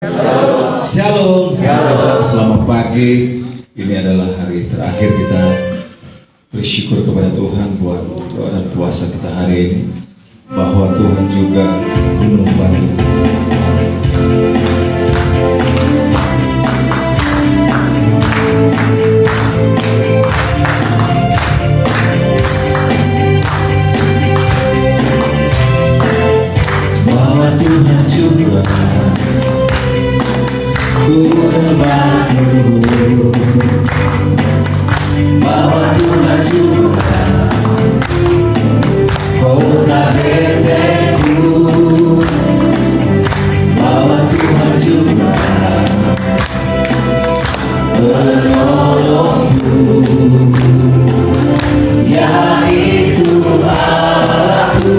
Shalom. Selamat pagi. Ini adalah hari terakhir kita bersyukur kepada Tuhan buat doa dan puasa kita hari ini, bahwa Tuhan juga membantu. Bahwa Tuhan juga membantu, bahwa Tuhan juga kota beteku, bahwa Tuhan juga penolongku, yaitu Allahku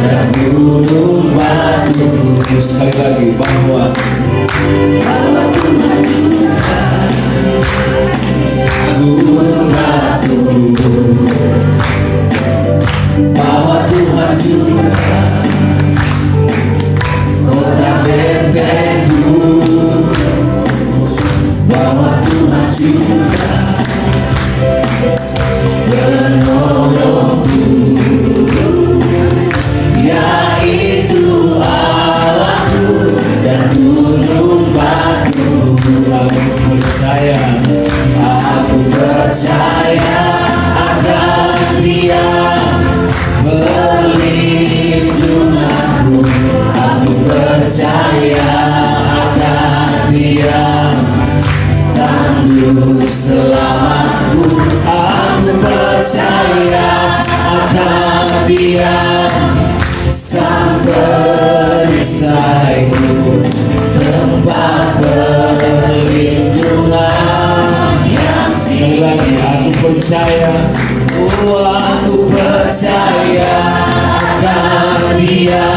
dan gunung batuku. Sekali lagi, bahwa Tuhan juga gunung batu, bahwa Tuhan juga kota bentengku, bahwa Tuhan juga penolongku, yaitu Allahku dan gunung batu. Aku percaya akan Dia perlindunganku. Aku percaya akan Dia tanduk selamatku. Aku percaya akan Dia sang perisaiku, tempat perlindungan yang lagi. Aku percaya, aku percaya akan Dia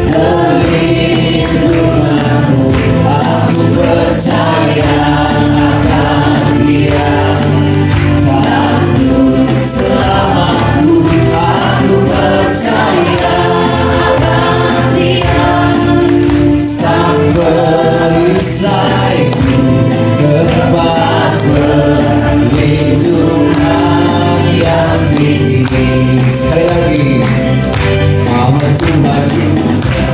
perlindunganmu. Aku percaya akan Dia tanduk selamatku. Aku percaya akan Dia sang perisaiku, tempat perlindungan yang tinggi. Sekali lagi, bahwa Tuhan juga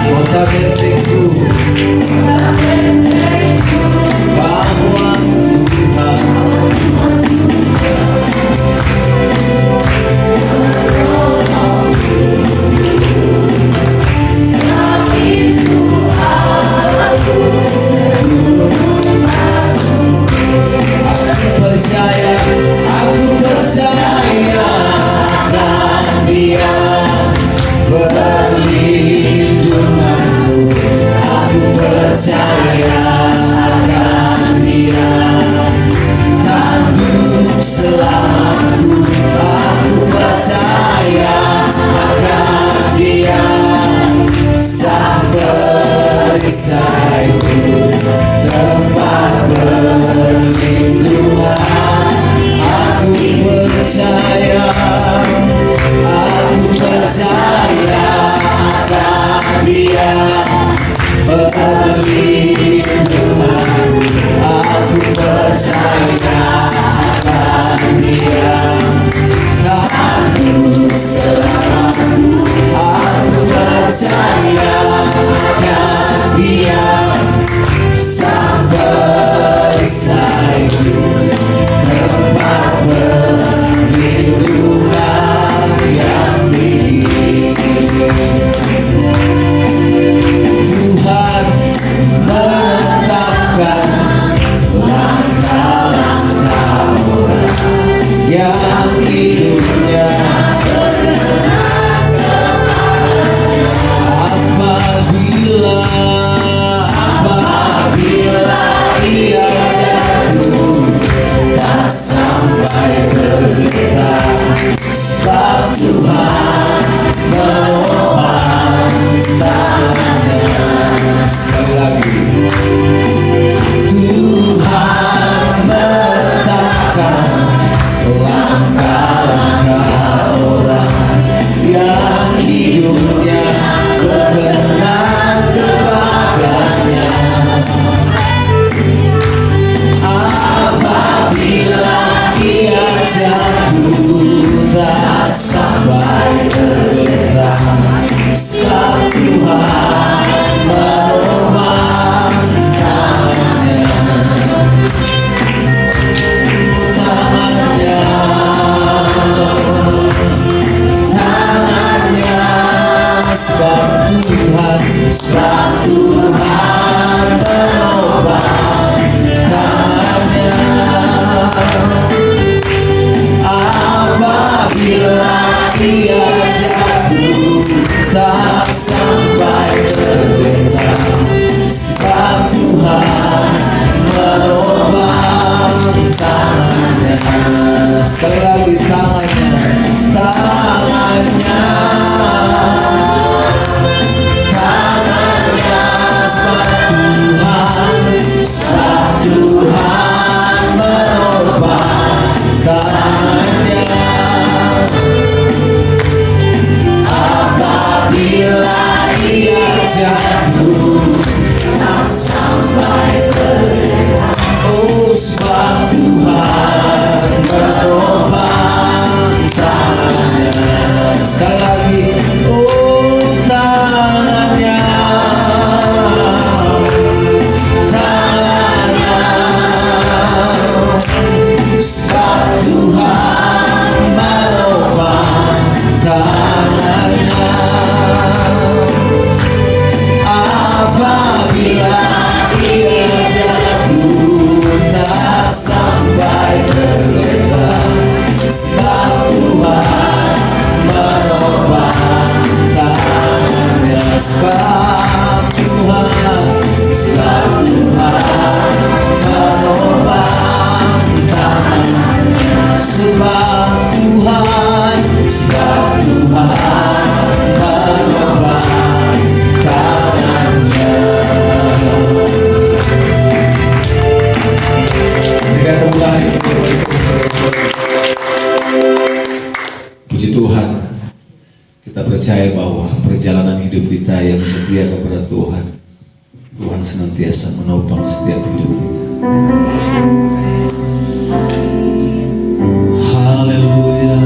kota bentengku, bahwa Tuhan aku percaya akan Dia perlindunganku. Aku percaya akan Dia tanduk selamatku. Aku percaya akan Dia sang perisaiku, tempat perlindungan. Aku percaya akan Dia perlindunganku. Aku percaya akan Dia tanduk selamatku. Aku percaya akan Dia sang perisaiku, tempat perlindungan yang tinggi. Tuhan menetapkan langkah-langkah orang yang hidupnya apabila ia jatuh tak sampai terletak, sebab Tuhan menopang tangannya. Sekali lagi, Tuhan menetapkan langkah percaya bahwa perjalanan hidup kita yang setia kepada Tuhan, Tuhan senantiasa menopang setiap hidup kita. Haleluya.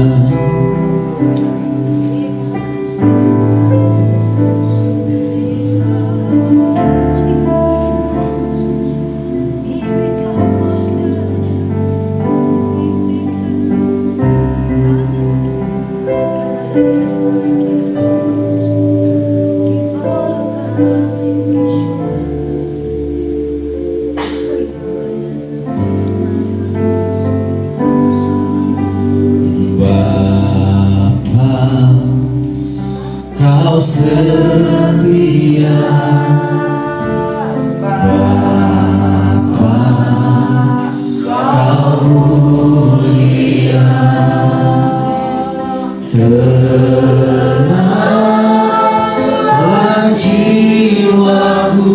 Kau setia, Bapa, Kau mulia, tenanglah jiwaku,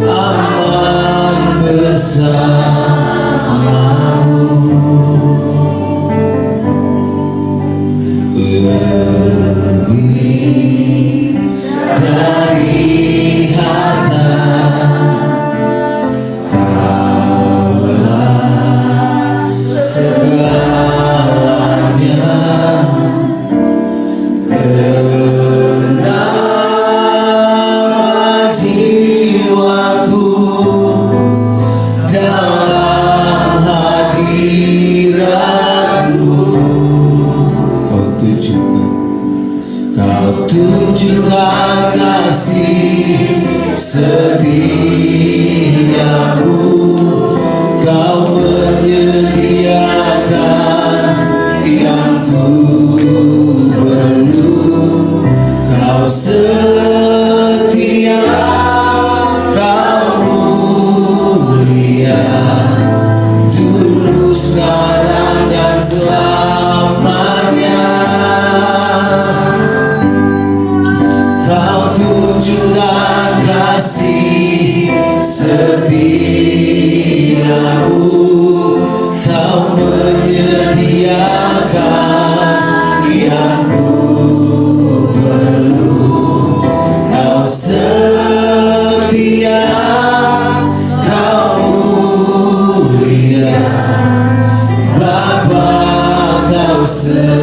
aman bersamamu. Lebih dari harta, Kaulah segalanya. Tenanglah jiwaku dalam hadirat-Mu. Kau tunjukkan kasih setiamu, Kau menyediakan yang ku perlu. Kau setia, Kau mulia, dulu, sekarang, dan selamanya. Kau tunjukkan kasih setiamu, Kau menyediakan yang ku perlu. Kau setia, Kau mulia, Bapa, Kau setia.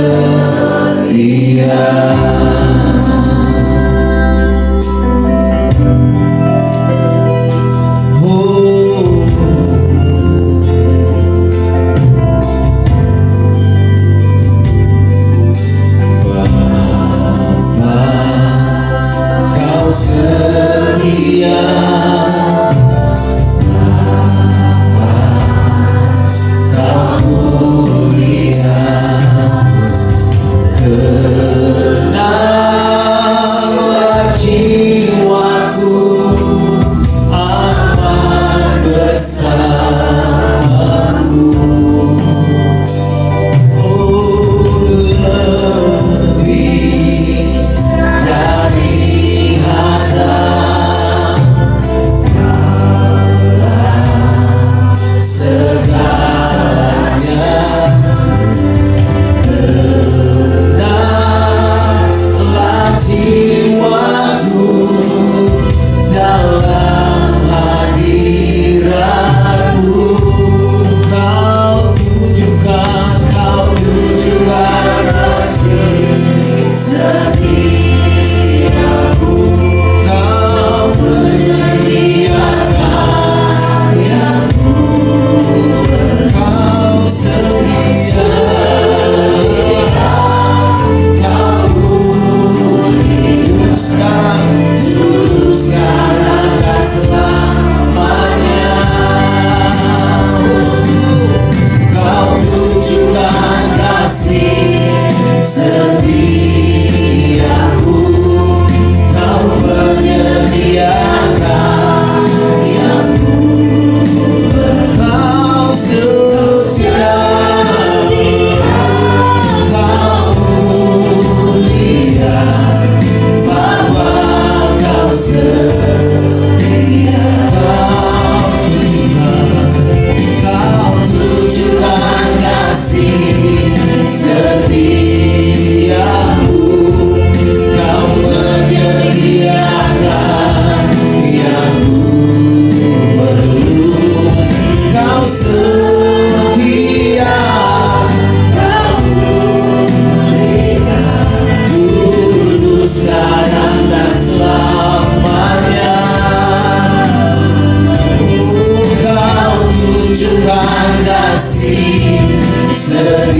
Tuhan kasih setiamu,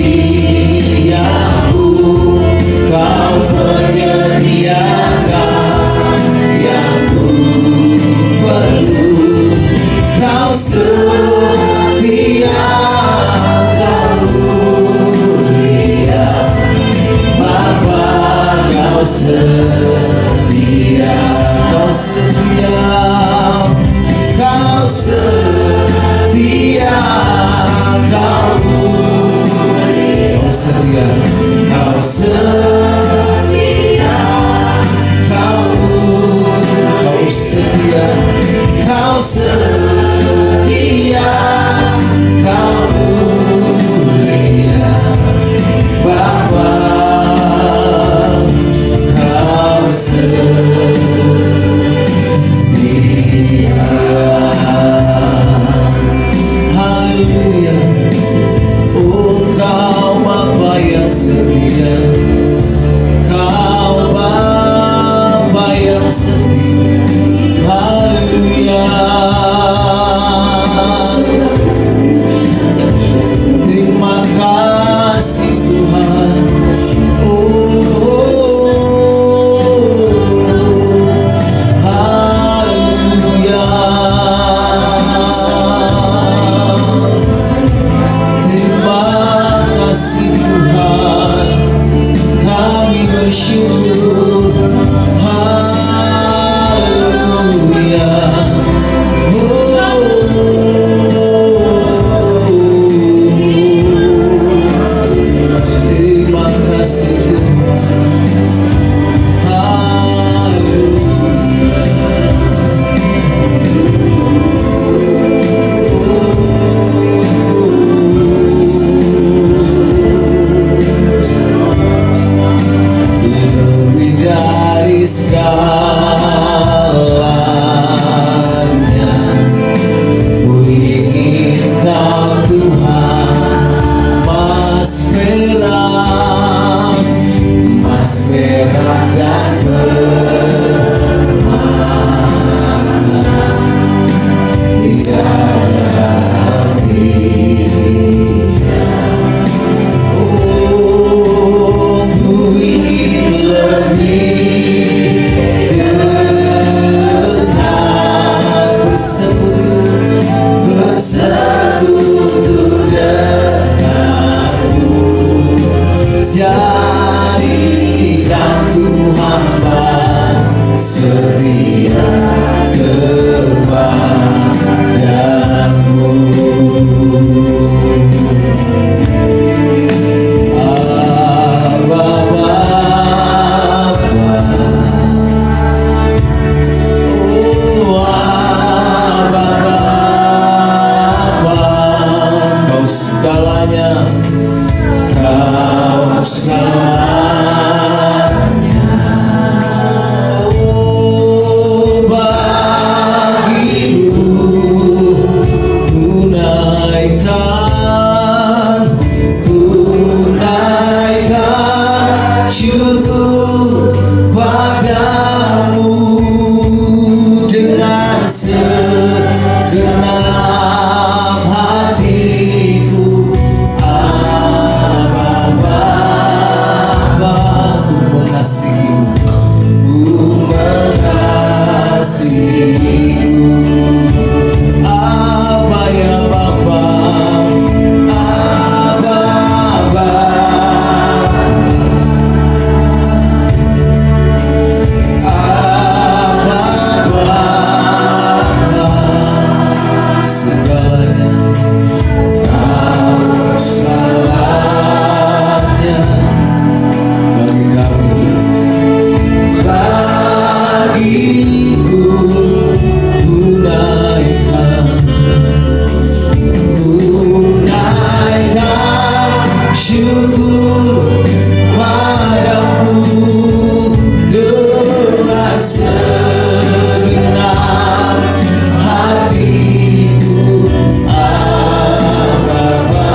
Kau menyediakan yang ku perlu. Kau setia, Kau mulia, Bapa. Kau setia, Kau setia, Kau setia, Kau mulia. Kau setia, Kau setia, Kau mulia. Kau setia, Kau setia, Kau mulia, Bapa. Kau setia. Haleluya. Oh, Kau Bapa yang setia, Kau Bapa yang setia. Haleluya. Terima kasih Tuhan. Haleluya. Terima kasih Tuhan. Kami bersyukur. Haleluya. Terima kasih Tuhan. Lebih dari segalanya, ku ingin Kau Tuhan, Mas perak dan permata, tidak ada artinya. Oh, ku ingin lebih dekat, bersekutu denganmu. Jadikan ku hamba setia kepadamu. Abba Bapa, oh Abba Bapa, Kau segalanya, Kau segalanya. Oh, bagimu ku naikkan syukur padamu dengan segenap hatiku. Abba Bapa, ku mengasihimu, Abba ya Bapa, Abba Bapa, Abba Bapa, segalanya, Kau segalanya bagi kami. Bagiku ku naikkan syukur padamu dengan segenap hatiku. Abba Bapa,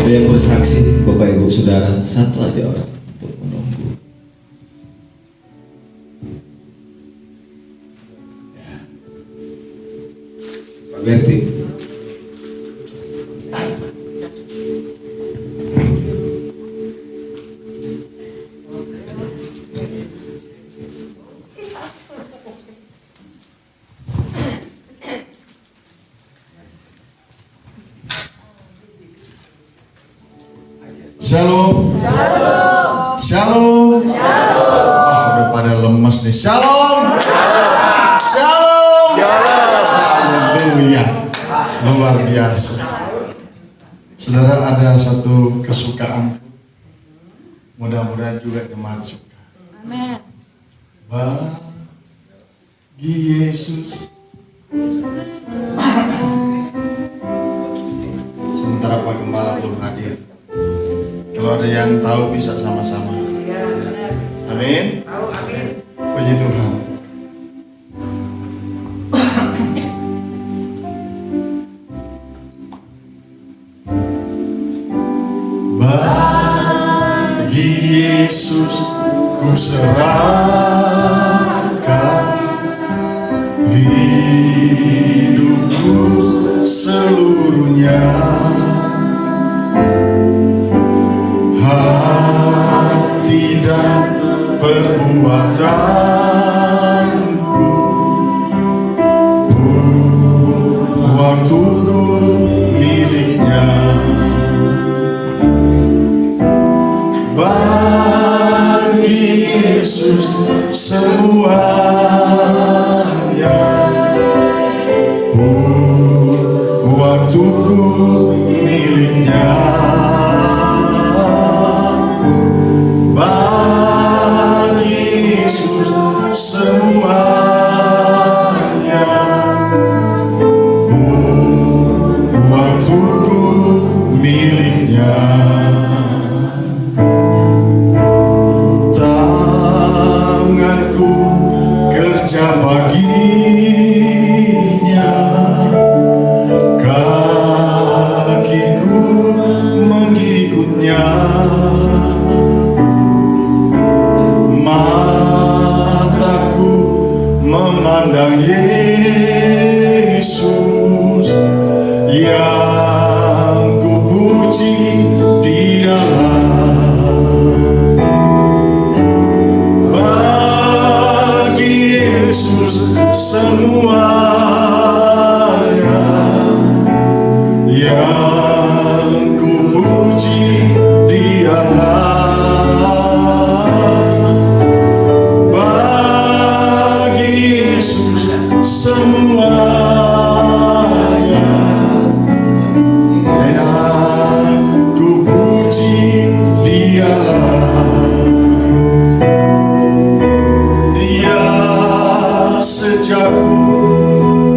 Ada yang bersaksi, Bapak Ibu Saudara, satu aja orang untuk menunggu. Pak Berti. Shalom. Shalom. Udah pada lemes nih. Shalom. Shalom. Haleluya. Luar biasa. Saudara, ada satu kesukaan. Mudah-mudahan juga jemaat suka. Amin. Bagi Yesus. Sementara Pak Gembala belum hadir. Kalau ada yang tahu bisa sama-sama. Amin. Puji Tuhan. Bagi Yesus ku serahkan hidupku seluruhnya. Hati dan perbuatanku, waktuku miliknya. Bagi Yesus semuanya, waktuku miliknya. Bagi Yesus semuanya, waktuku miliknya. Tanganku kerja baginya, kakiku mengikutnya. Mataku memandang Yesus, yang ku puji Dialah. Bagi Yesus semuanya, yang ku puji Dialah. Semuanya yang ku puji Dialah. Dia sejak ku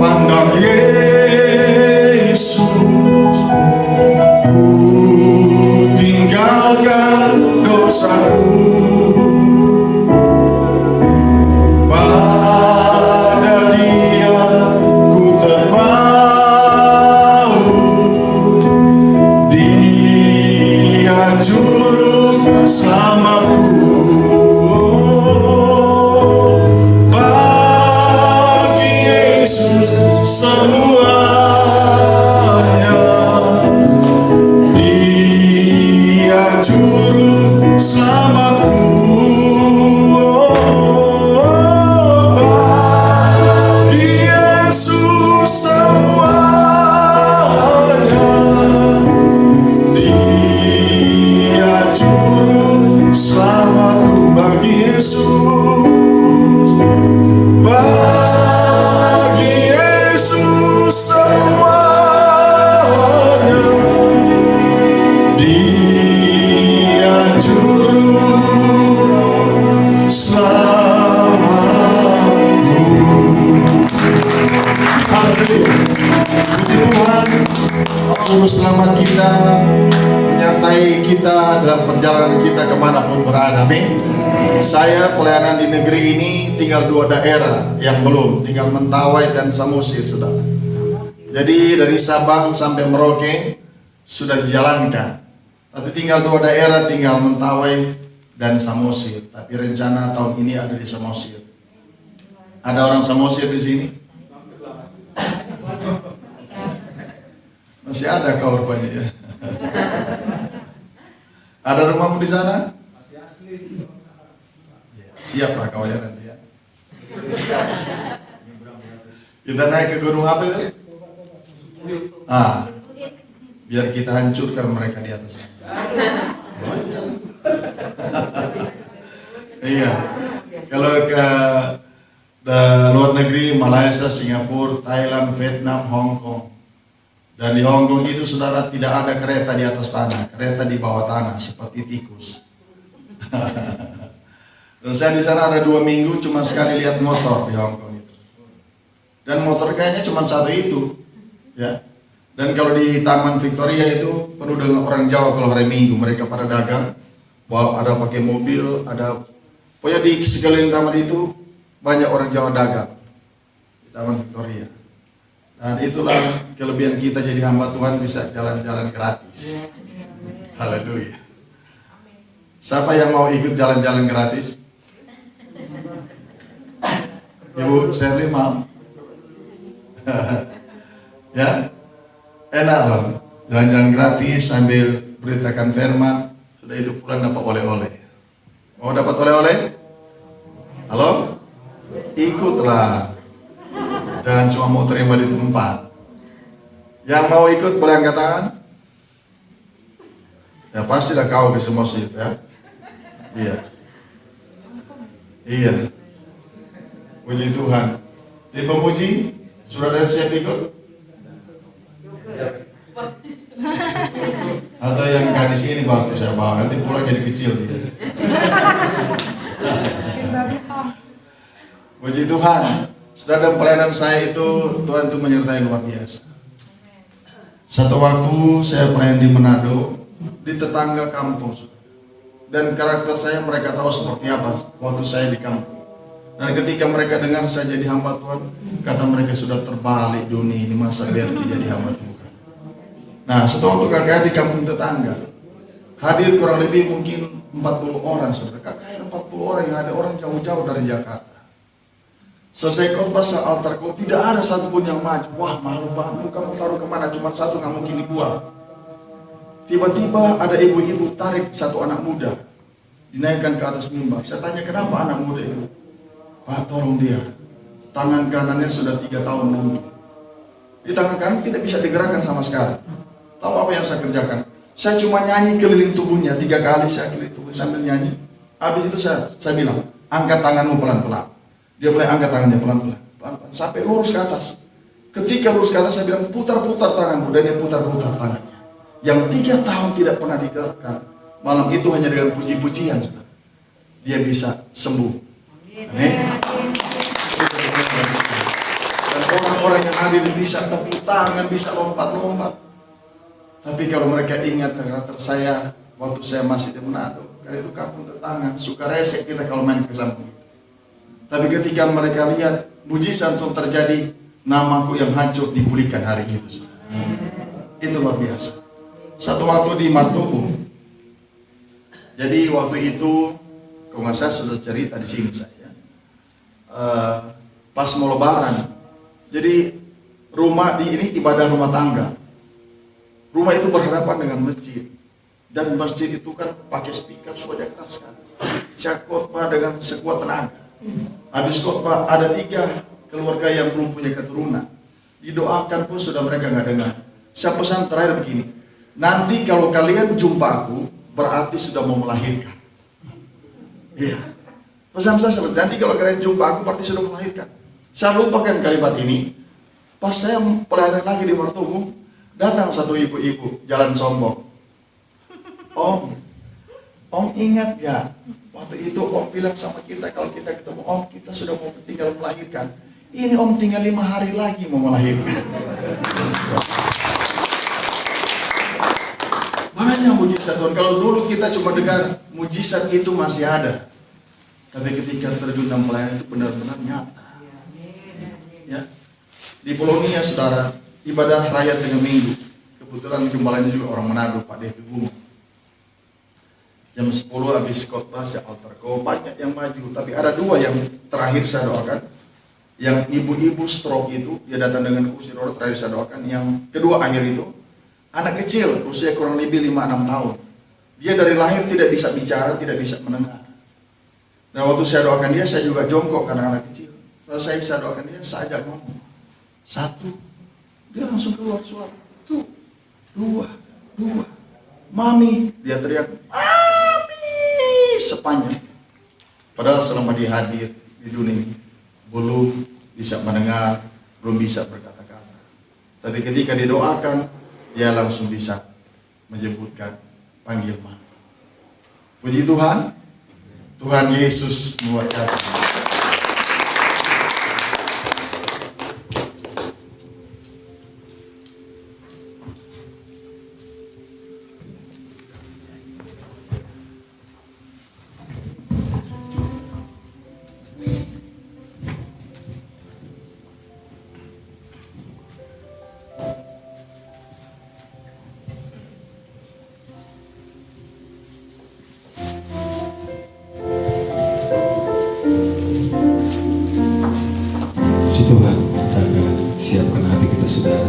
pandang Yesus, ku tinggalkan dosaku. Selamatku. Bagi Yesus semuanya, Dia juru selamatku. Bagi Yesus semuanya, Dia juru selamatku. Bagi Yesus, bagi Yesus semuanya, Dia juru selamatku. Haleluya. Puji Tuhan, juru selamat kita menyertai kita dalam perjalanan kita kemanapun berada. Amin. Saya pelayanan di negeri ini tinggal 2 daerah yang belum, tinggal Mentawai dan Samosir, saudara. Jadi dari Sabang sampai Merauke sudah dijalankan. Tapi tinggal 2 daerah, tinggal Mentawai dan Samosir. Tapi rencana tahun ini ada di Samosir. Ada orang Samosir di sini? Masih ada kau rupanya ya. Ada rumahmu di sana? Masih asli. Siaplah kau ya nanti ya. Kita naik ke gunung apa itu? Biar kita hancurkan mereka di atas. Iya. Kalau ke luar negeri, Malaysia, Singapura, Thailand, Vietnam, Hong Kong. Dan di Hong Kong itu saudara tidak ada kereta di atas tanah, kereta di bawah tanah seperti tikus. Dan saya di sana ada 2 minggu cuma sekali lihat motor di Hong Kong itu. Dan motor kayaknya cuma satu itu, ya. Dan kalau di Taman Victoria itu penuh dengan orang Jawa kalau hari Minggu, mereka pada dagang, bawa ada pakai mobil, ada pokoknya di sekeliling taman itu banyak orang Jawa dagang di Taman Victoria. Dan itulah kelebihan kita jadi hamba Tuhan, bisa jalan-jalan gratis. Haleluya. Siapa yang mau ikut jalan-jalan gratis? Ibu Sherly mau? Ya, enak loh, jalan-jalan gratis sambil beritakan firman. Sudah itu pulang dapat oleh-oleh. Mau dapat oleh-oleh? Halo? Ikutlah. Jangan cuma mau terima di tempat. Yang mau ikut boleh angkat tangan? Ya pastilah kau ke semua situ ya. Iya. Iya. Puji Tuhan. Tim pemuji sudah ada siap ikut? Atau yang gadis ini waktu saya bawa nanti pulang jadi kecil gitu. Puji Tuhan. Sudah dalam pelayanan saya itu Tuhan itu menyertai luar biasa. Satu waktu saya pelayan di Manado, di tetangga kampung. Dan karakter saya mereka tahu seperti apa waktu saya di kampung. Dan ketika mereka dengar saya jadi hamba Tuhan, kata mereka sudah terbalik dunia ini, masa biar jadi hamba Tuhan. Nah, satu waktu KKR di kampung tetangga, hadir kurang lebih mungkin 40 orang. Saudara, KKR 40 orang yang ada orang jauh-jauh dari Jakarta. Selesai khotbah altar call, tidak ada satupun yang maju. Wah, malu banget, kamu taruh kemana? Cuma satu, nggak mungkin dibuang. Tiba-tiba ada ibu-ibu tarik satu anak muda, dinaikkan ke atas mimbar. Saya tanya, kenapa anak muda itu? Pak, tolong dia. Tangan kanannya sudah 3 tahun lumpuh. Di tangan kanan tidak bisa digerakkan sama sekali. Tahu apa yang saya kerjakan? Saya cuma nyanyi keliling tubuhnya 3 kali, saya keliling tubuh sambil nyanyi. Habis itu saya bilang, angkat tanganmu pelan-pelan. Dia mulai angkat tangannya pelan-pelan sampai lurus ke atas. Ketika lurus ke atas saya bilang putar-putar tanganmu, dan dia putar-putar tangannya. Yang 3 tahun tidak pernah digerakkan, malam itu hanya dengan puji-pujian dia bisa sembuh. Amin. Dan orang-orang yang hadir bisa tepuk tangan, bisa lompat-lompat. Tapi kalau mereka ingat karakter saya waktu saya masih di Manado, karena itu kampung tetangga, suka resek kita kalau main ke samping. Tapi ketika mereka lihat mujizat itu terjadi, namaku yang hancur dipulihkan hari itu. Itu luar biasa. Satu waktu di Martobo. Jadi waktu itu, kalau nggak salah sudah cerita di sini saya. Pas mau lebaran. Jadi rumah di ini ibadah rumah tangga. Rumah itu berhadapan dengan masjid. Dan masjid itu kan pakai speaker suara keras kan. Saya khotbah dengan sekuat tenaga. Habis khotbah ada 3 keluarga yang belum punya keturunan. Didoakan pun sudah mereka nggak dengar. Saya pesan terakhir begini, nanti kalau kalian jumpa aku berarti sudah mau melahirkan. Iya. Pesan saya seperti nanti kalau kalian jumpa aku berarti sudah melahirkan. Saya lupakan kalimat ini. Pas saya pelayanan lagi di Martobo, datang satu ibu-ibu jalan sombong. Om ingat ya? Waktu itu Om bilang sama kita kalau kita ketemu Om, kita sudah mau tinggal melahirkan. Ini Om tinggal 5 hari lagi mau melahirkan. Banyak mujizat Tuhan. Kalau dulu kita cuma dengar mujizat itu masih ada. Tapi ketika terjun dalam pelayanan itu benar-benar nyata. Ya. Di Polonia saudara, ibadah raya tengah minggu. Kebetulan gembalanya juga orang Manado, Pak Devi Bungo. Jam 10 habis khotbah saya altar call, banyak yang maju, tapi ada 2 yang terakhir saya doakan. Yang ibu-ibu stroke itu, dia datang dengan kursi roda, terakhir saya doakan. Yang kedua akhir itu, anak kecil, usia kurang lebih 5-6 tahun. Dia dari lahir tidak bisa bicara, tidak bisa mendengar. Dan waktu saya doakan dia, saya juga jongkok karena anak kecil. Selesai saya doakan dia, saya ajak ngomong. 1, dia langsung keluar suara. 2, 2. Mami, dia teriak, Mami, sepanjang. Padahal selama dia hadir di dunia ini, belum bisa mendengar, belum bisa berkata-kata. Tapi ketika didoakan, dia langsung bisa menyebutkan panggil mami. Puji Tuhan, Tuhan Yesus memberkati. Puji Tuhan, kita akan siapkan hati kita saudara.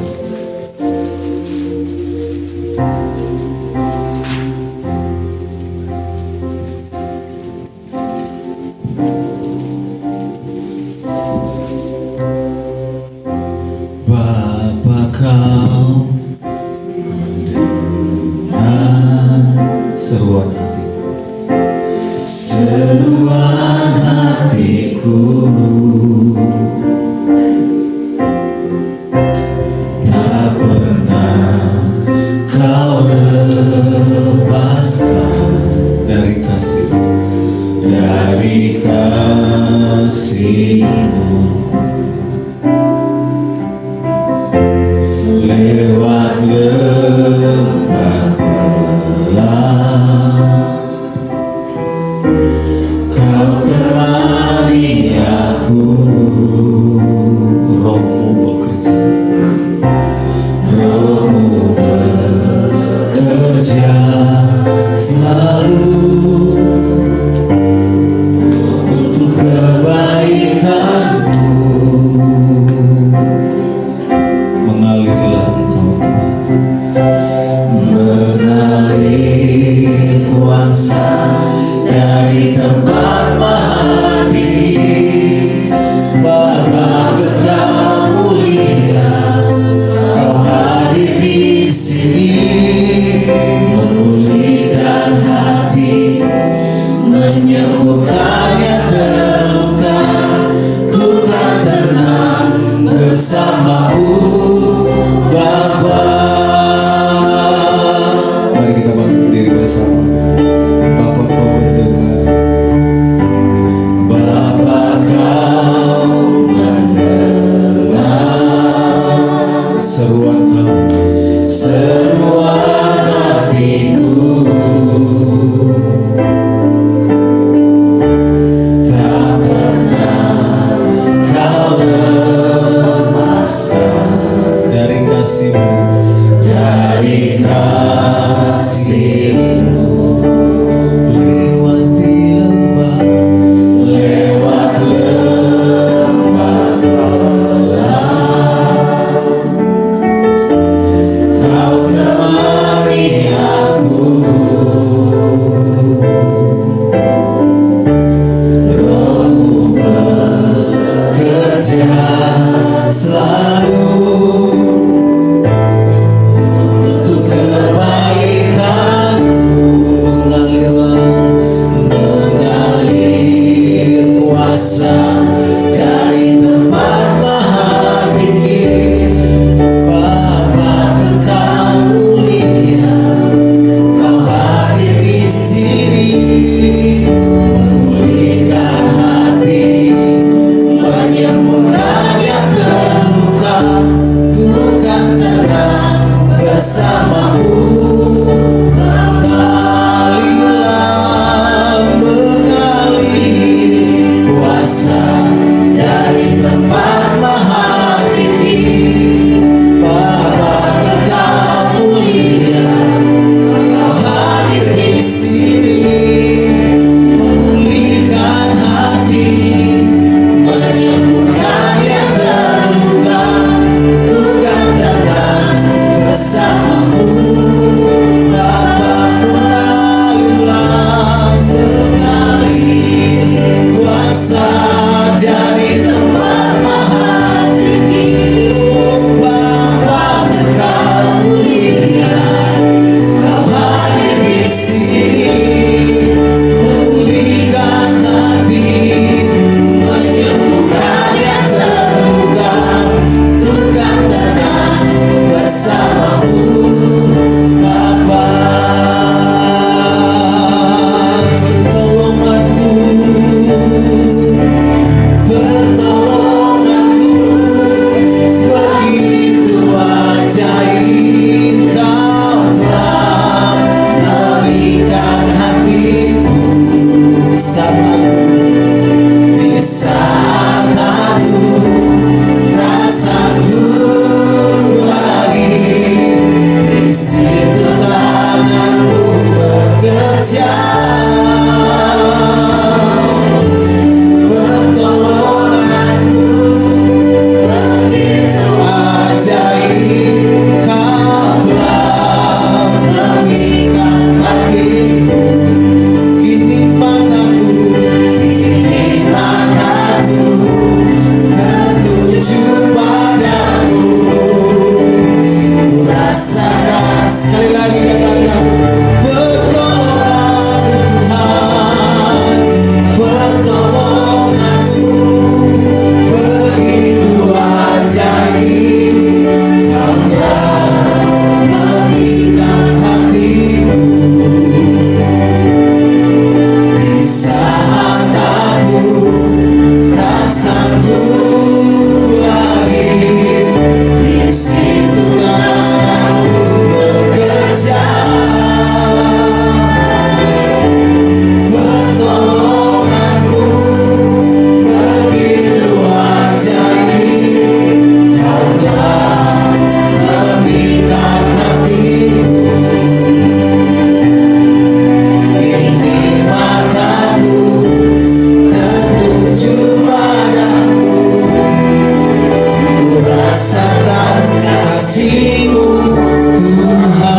Bapa kau mendengar seruan hatiku, seruan hatiku. Tak pernah kau lepaskan dari kasih-Mu. Lewat lembah gelap, kau temani aku. Rohmu bekerja, Rohmu bekerja selalu untuk kebaikanku. Mengalirlah Engkau, mengalir kuasa dari tempat maha tinggi. Bapa kekal mulia, Kau hadir di sini, memulihkan hati mengikat hatiku bersamaku di saat aku tak sanggup lagi. Di situ tanganmu bekerja, pertolonganmu begitu ajaib. Kau telah mengikat hatiku, kini mataku tertuju padamu. Ku rasakan, sekali lagi katakan, pertolonganmu Tuhan, pertolonganmu begitu ajaib. Kau telah mengikat hatiku di saat aku tak sanggup lagi. Di situ tanganmu bekerja, pertolonganmu begitu ajaib. Kau telah mengikat hatiku, kini mataku tertuju padamu. Ku rasakan kasih-Mu Tuhan.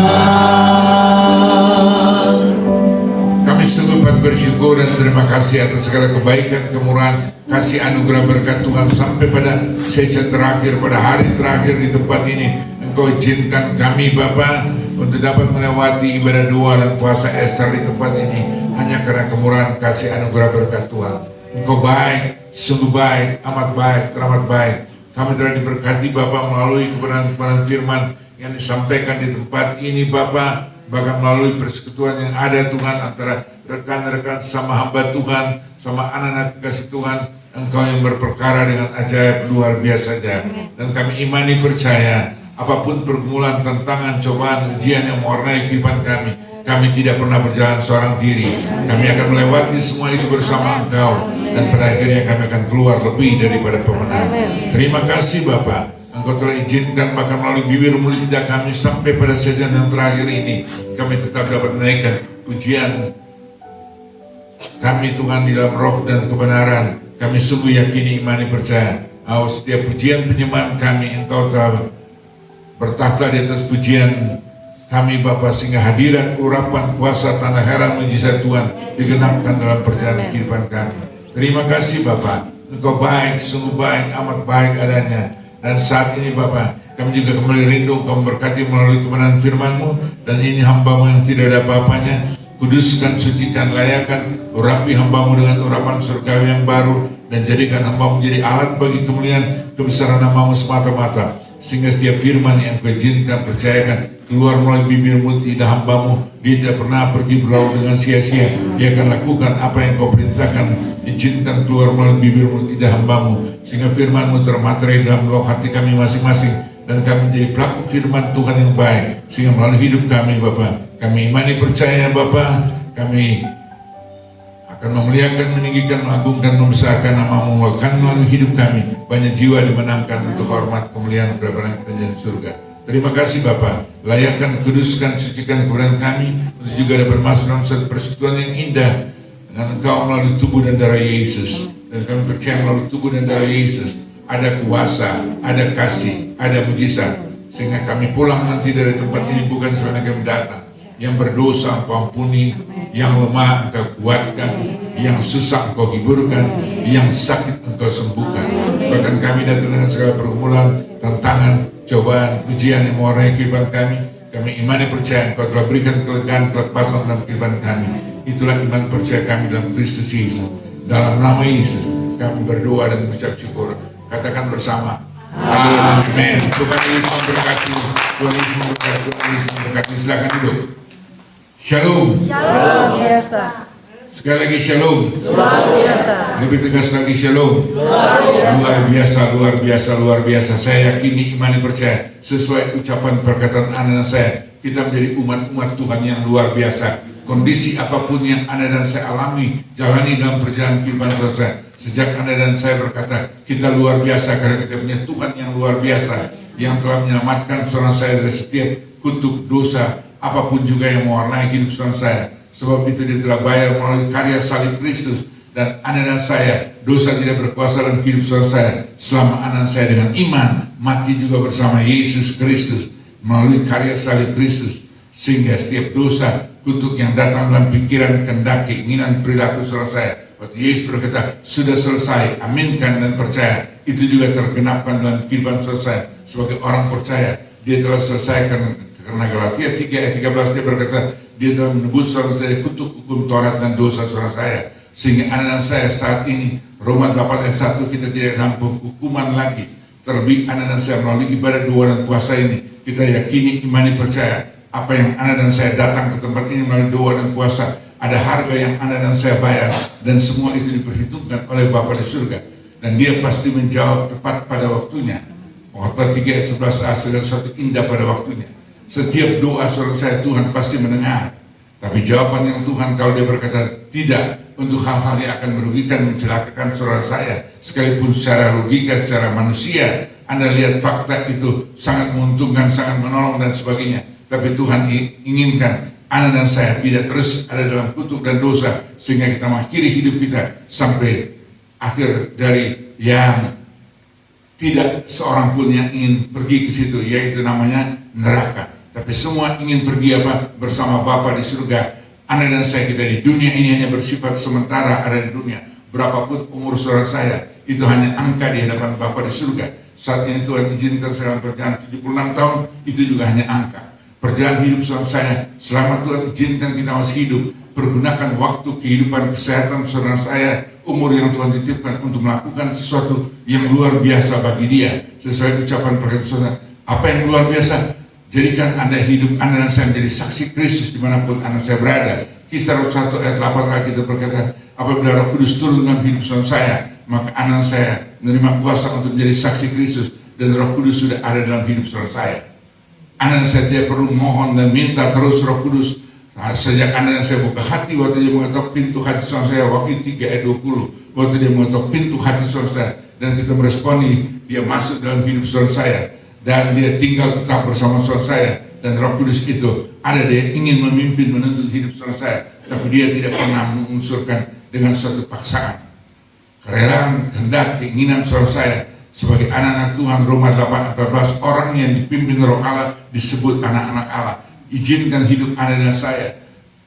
Kami sungguh patut bersyukur dan terima kasih atas segala kebaikan, kemurahan, kasih anugerah berkat Tuhan sampai pada sesi terakhir, pada hari terakhir di tempat ini. Engkau izinkan kami Bapa untuk dapat melewati ibadah doa dan puasa Ester di tempat ini hanya karena kemurahan, kasih anugerah berkat Tuhan. Engkau baik, sungguh baik, amat baik, teramat baik. Kami telah diberkati Bapa melalui kebenaran-kebenaran firman yang disampaikan di tempat ini Bapa, bahkan melalui persekutuan yang ada Tuhan antara rekan-rekan sama hamba Tuhan, sama anak-anak kekasih Tuhan. Engkau yang berperkara dengan ajaib luar biasa saja. Dan kami imani percaya apapun pergumulan, tantangan, cobaan, ujian yang mewarnai kehidupan kami tidak pernah berjalan seorang diri. Kami akan melewati semua itu bersama Engkau, dan pada akhirnya kami akan keluar lebih daripada pemenang. Terima kasih Bapa, Engkau telah izinkan bahkan melalui bibir mulut lidah kami sampai pada season yang terakhir ini, kami tetap dapat menaikkan pujian kami Tuhan di dalam roh dan kebenaran. Kami sungguh yakini, imani, percaya setiap pujian penyembahan kami Engkau telah bertahta di atas pujian kami Bapa, sehingga hadirat, urapan, kuasa, tanda heran, mujizat Tuhan digenapkan dalam perjalanan kehidupan kami. Terima kasih Bapa, Engkau baik, sungguh baik, amat baik adanya. Dan saat ini Bapa, kami juga kembali rindu Engkau memberkati melalui kebenaran firman-Mu, dan ini hamba-Mu yang tidak ada apa-apanya. Kuduskan, sucikan, layakan, urapi hamba-Mu dengan urapan surgawi yang baru, dan jadikan hamba-Mu menjadi alat bagi kemuliaan kebesaran nama-Mu semata-mata, sehingga setiap firman yang Kau izinkan, percayakan, keluar melalui bibir mulut lidah hamba-Mu, dia tidak pernah pergi berlalu dengan sia-sia. Dia akan lakukan apa yang Kau perintahkan, izinkan keluar melalui bibir mulut lidah hamba-Mu, sehingga firman-Mu termaterai dalam loh hati kami masing-masing, dan kami menjadi pelaku firman Tuhan yang baik, sehingga melalui hidup kami Bapa, kami imani percaya Bapa, kami akan memuliakan, meninggikan, mengagungkan, membesarkan nama-Mu, akan melalui hidup kami banyak jiwa dimenangkan untuk hormat, kemuliaan, kebenaran, kerajaan surga. Terima kasih Bapa, layakkan, kuduskan, sucikan kebenaran kami untuk juga dapat masuk dalam satu persekutuan yang indah dengan Engkau melalui tubuh dan darah Yesus. Dan kami percaya melalui tubuh dan darah Yesus ada kuasa, ada kasih, ada mujizat, sehingga kami pulang nanti dari tempat ini bukan sebenarnya kami datang. Yang berdosa Engkau ampuni, yang lemah Engkau kuatkan, yang susah Engkau hiburkan, yang sakit Engkau sembuhkan. Bahkan kami datang dengan segala pergumulan, tantangan, cobaan, ujian yang mewarnai kehidupan kami. Kami imani percaya Engkau telah berikan kelegaan, kelepasan dalam kehidupan kami. Itulah iman percaya kami dalam Kristus Yesus. Dalam nama Yesus kami berdoa dan mengucap syukur. Katakan bersama, amin. Tuhan Yesus memberkati. Tuhan Yesus memberkati. Tuhan Yesus memberkati. Silakan duduk. Shalom. Shalom biasa. Sekali lagi shalom. Luar biasa. Lebih tegas lagi shalom. Luar biasa, luar biasa, luar biasa. Saya yakini, imani, percaya sesuai ucapan perkataan anak saya, kita menjadi umat-umat Tuhan yang luar biasa. kondisi apapun yang Anda dan saya alami, jalani dalam perjalanan kehidupan saudara saya. Sejak Anda dan saya berkata, kita luar biasa karena kita punya Tuhan yang luar biasa, yang telah menyelamatkan saudara saya dari setiap kutuk dosa, apapun juga yang mewarnai hidup saudara saya. Sebab itu dia telah bayar melalui karya salib Kristus, dan Anda dan saya, dosa tidak berkuasa dalam hidup saudara saya, selama Anda dan saya dengan iman, mati juga bersama Yesus Kristus, melalui karya salib Kristus, sehingga setiap dosa, kutuk yang datang dalam pikiran, kehendak, keinginan, perilaku saudara saya, waktu Yesus berkata, sudah selesai, aminkan dan percaya, itu juga tergenapkan dalam kehidupan saudara saya. Sebagai orang percaya, dia telah selesaikan, karena Galatia 3 ayat 13 dia berkata, dia telah menebus saudara saya kutuk hukum Taurat dan dosa saudara saya, sehingga Anda dan saya saat ini, Roma 8 ayat 1, kita tidak dalam hukuman lagi. Terlebih Anda dan saya melalui ibadah doa dan puasa ini, kita yakini, imani, percaya apa yang Anda dan saya datang ke tempat ini melalui doa dan puasa, ada harga yang Anda dan saya bayar, dan semua itu diperhitungkan oleh Bapa di surga, dan dia pasti menjawab tepat pada waktunya. Khotbah 3 ayat 11a, segala sesuatu indah pada waktunya. Setiap doa saudara saya Tuhan pasti mendengar, tapi jawaban yang Tuhan kalau dia berkata tidak untuk hal-hal yang akan merugikan, mencelakakan saudara saya, sekalipun secara logika, secara manusia Anda lihat fakta itu sangat menguntungkan, sangat menolong dan sebagainya, tapi Tuhan inginkan Anda dan saya tidak terus ada dalam kutuk dan dosa, sehingga kita mengakhiri hidup kita sampai akhir dari yang tidak seorang pun yang ingin pergi ke situ, yaitu namanya neraka. Tapi semua ingin pergi apa? Bersama Bapa di surga. Anda dan saya, kita di dunia ini hanya bersifat sementara ada di dunia. Berapapun umur saudara saya, itu hanya angka di hadapan Bapa di surga. Saat ini Tuhan izinkan saya dalam perjalanan 76 tahun, itu juga hanya angka. Perjalanan hidup saudara saya, selama Tuhan izinkan kita masih hidup, pergunakan waktu kehidupan kesehatan saudara saya, umur yang Tuhan titipkan untuk melakukan sesuatu yang luar biasa bagi dia. Sesuai ucapan perkataan saudara, apa yang luar biasa? Jadikan Anda hidup, Anda dan saya menjadi saksi Kristus dimanapun Anda saya berada. Kisah 1 ayat 8 kita berkata, apabila Roh Kudus turun dalam hidup saya, maka Anda dan saya menerima kuasa untuk menjadi saksi Kristus, dan Roh Kudus sudah ada dalam hidup saya. Anda dan saya tidak perlu mohon dan minta terus Roh Kudus. Sejak Anda dan saya buka hati, waktu dia mengetok pintu hati saya, Wahyu 3 ayat 20, waktu dia mengetok pintu hati saya, dan kita meresponi, dia masuk dalam hidup saya, dan dia tinggal tetap bersama saudara saya, dan Roh Kudus itu ada, dia ingin memimpin, menuntun hidup saudara saya, tapi dia tidak pernah mengunsurkan dengan suatu paksaan. Kerelaan, kehendak, keinginan saudara saya sebagai anak-anak Tuhan, Roma 8:14, orang yang dipimpin Roh Allah disebut anak-anak Allah. Izinkan hidup Anda dan saya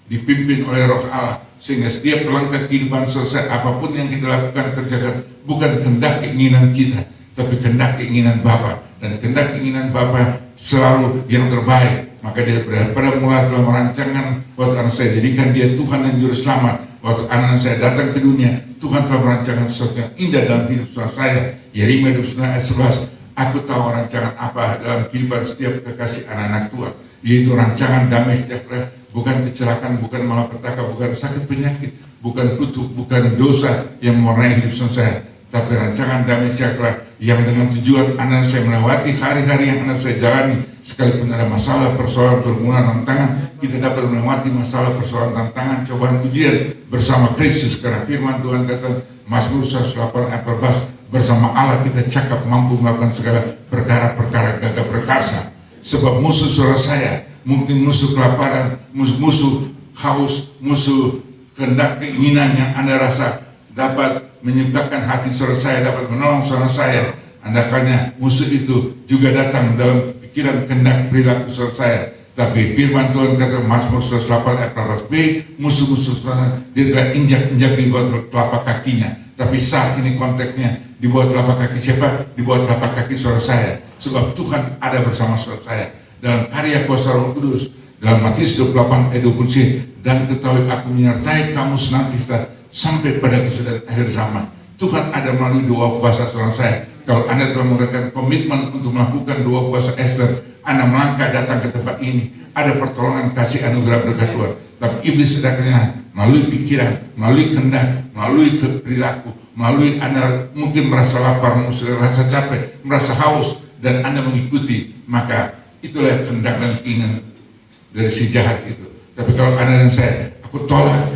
dipimpin oleh Roh Allah, sehingga setiap langkah kehidupan saudara saya, apapun yang kita lakukan, kerjakan, bukan kehendak keinginan kita, tapi kehendak keinginan Bapa. Dan kehendak keinginan Bapa selalu yang terbaik. Maka dia pada mula telah merancangkan waktu anak saya, jadikan dia Tuhan dan Juru Selamat. Waktu anak saya datang ke dunia, Tuhan telah merancangkan sesuatu yang indah dalam hidup saya. Yeremia 29 ayat 11, aku tahu rancangan apa dalam kehidupan setiap kekasih anak-anak Tuhan, yaitu rancangan damai sejahtera, bukan kecelakaan, bukan malapetaka, bukan sakit penyakit, bukan kutuk, bukan dosa yang mewarnai hidup saya, tapi rancangan damai sejahtera yang dengan tujuan anak saya melewati hari-hari yang anak saya jalani, sekalipun ada masalah, persoalan, pergumulan, tantangan, kita dapat melewati masalah, persoalan, tantangan, cobaan, ujian bersama Kristus, karena firman Tuhan kata Mazmur 108 ayat 14, bersama Allah kita cakap mampu melakukan segala perkara-perkara gagah perkasa. Sebab musuh saudara saya, mungkin musuh kelaparan, musuh haus, musuh kehendak keinginan yang Anda rasa dapat menyebabkan hati saudara saya, dapat menolong saudara saya. Andakanya musuh itu juga datang dalam pikiran, kehendak, perilaku saudara saya. Tapi firman Tuhan kata Mazmur 108 ayat 14b, musuh-musuh saudara dia telah injak-injak di bawah telapak kakinya. Tapi saat ini konteksnya di bawah telapak kaki siapa? Di bawah telapak kaki saudara saya. Sebab Tuhan ada bersama saudara saya. Dalam karya kuasa Roh Kudus, dalam Matius 28 ayat 20, dan ketahui aku menyertai kamu senantiasa sampai pada kesudahan akhir zaman. Tuhan ada melalui doa puasa saudara saya. Kalau Anda telah memberikan komitmen untuk melakukan doa puasa Esther, Anda melangkah datang ke tempat ini, ada pertolongan, kasih, anugerah, berkat Tuhan. Tapi iblis sedangnya melalui pikiran, melalui kehendak, melalui perilaku, melalui Anda mungkin merasa lapar, merasa capek, merasa haus, dan Anda mengikuti, maka itulah kehendak dan keinginan dari si jahat itu. Tapi kalau Anda dan saya, aku tolak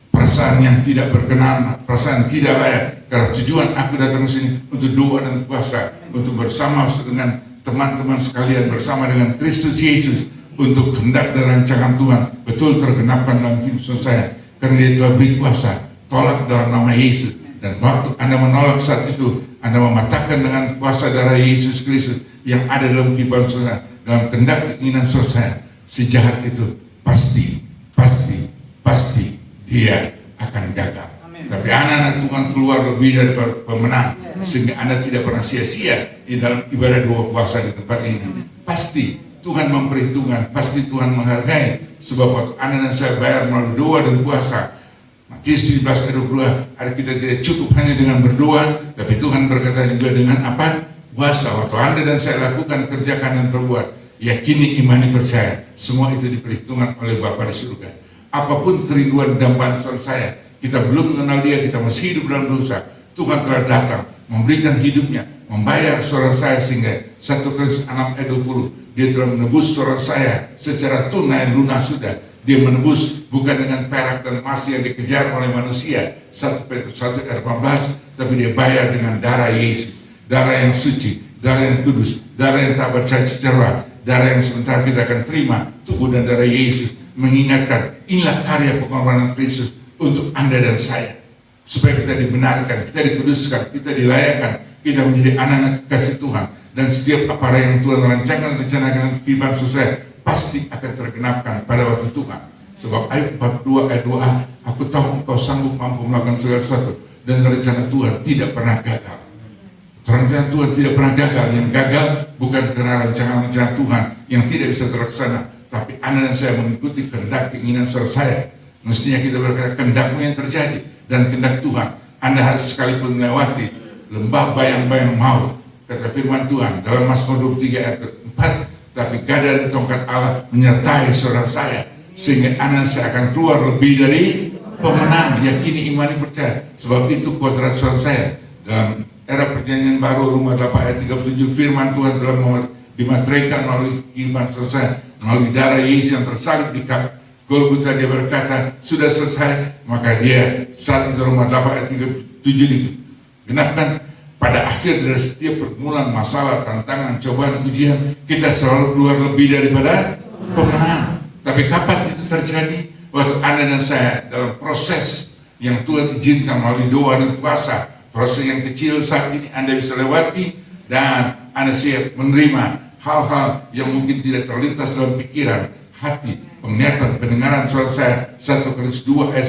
perasaan yang tidak berkenan, perasaan tidak layak. Karena tujuan aku datang ke sini untuk doa dan puasa, untuk bersama dengan teman-teman sekalian, bersama dengan Kristus Yesus, untuk kehendak dan rancangan Tuhan betul tergenapkan dalam hidup saya. Karena Dia telah beri kuasa. Tolak dalam nama Yesus. Dan waktu Anda menolak saat itu, Anda mematahkan dengan kuasa darah Yesus Kristus yang ada dalam kehidupan saudara, dalam kehendak keinginan saudara saya. Si jahat itu pasti dia akan gagal. Tapi anak-anak Tuhan keluar lebih dari pemenang, sehingga Anda tidak pernah sia-sia di dalam ibadah doa puasa di tempat ini. Pasti Tuhan memperhitungkan, pasti Tuhan menghargai, sebab waktu Anda dan saya bayar melalui doa dan puasa, Matius 17 ayat 22, ada kita tidak cukup hanya dengan berdoa, tapi Tuhan berkata juga dengan apa? Puasa. Waktu Anda dan saya lakukan, kerjakan dan perbuat, yakini, imani, percaya, semua itu diperhitungkan oleh Bapa di surga. Apapun kerinduan dan bantuan saya, kita belum mengenal Dia, kita masih hidup dalam dosa, Tuhan telah datang, memberikan hidupnya, membayar saudara saya, sehingga 1 Korintus 6 ayat 20, Dia telah menebus saudara saya secara tunai lunas sudah. Dia menebus bukan dengan perak dan emas yang dikejar oleh manusia, 1 Petrus 1 ayat 18, tapi Dia bayar dengan darah Yesus, darah yang suci, darah yang kudus, darah yang tak bercaci celah, darah yang sebentar kita akan terima, tubuh dan darah Yesus, mengingatkan inilah karya pengorbanan Kristus untuk Anda dan saya, supaya kita dibenarkan, kita dikuduskan, kita dilayakkan, kita menjadi anak-anak kasih Tuhan. Dan setiap apa yang Tuhan rancangkan, rencanakan kehidupan saya pasti akan tergenapkan pada waktu Tuhan. Sebab ayat 42 ayat 2a, aku tahu engkau sanggup mampu melakukan segala sesuatu, dan rencana Tuhan tidak pernah gagal. Rencana Tuhan tidak pernah gagal. Yang gagal bukan karena rancangan-rancangan Tuhan yang tidak bisa terlaksana, tapi Anda dan saya mengikuti kehendak keinginan saudara saya. Mestinya kita berkata, kehendakmu yang terjadi, dan kehendak Tuhan. Anda harus sekalipun melewati lembah bayang-bayang maut, kata firman Tuhan dalam Mazmur 23 ayat 4, tapi gada dan tongkat Allah menyertai saudara saya, sehingga Anda dan saya akan keluar lebih dari pemenang. Yakini, imani, percaya. Sebab itu kodrat saudara saya. Dalam era perjanjian baru, Roma 8 ayat 37, firman Tuhan telah dimateraikan melalui kehidupan saudara saya, melalui darah Yesus yang tersalib di Golgota. Dia berkata, sudah selesai. Maka dia saat itu, Roma 8 ayat 37 digenapkan. Pada akhir dari setiap pergumulan, masalah, tantangan, cobaan, ujian, kita selalu keluar lebih daripada pemenang. Tapi kapan itu terjadi? Waktu Anda dan saya dalam proses yang Tuhan izinkan melalui doa dan puasa. Proses yang kecil saat ini Anda bisa lewati, dan Anda siap menerima hal-hal yang mungkin tidak terlintas dalam pikiran, hati, penglihatan, pendengaran saudara saya. 1 Korintus 2 ayat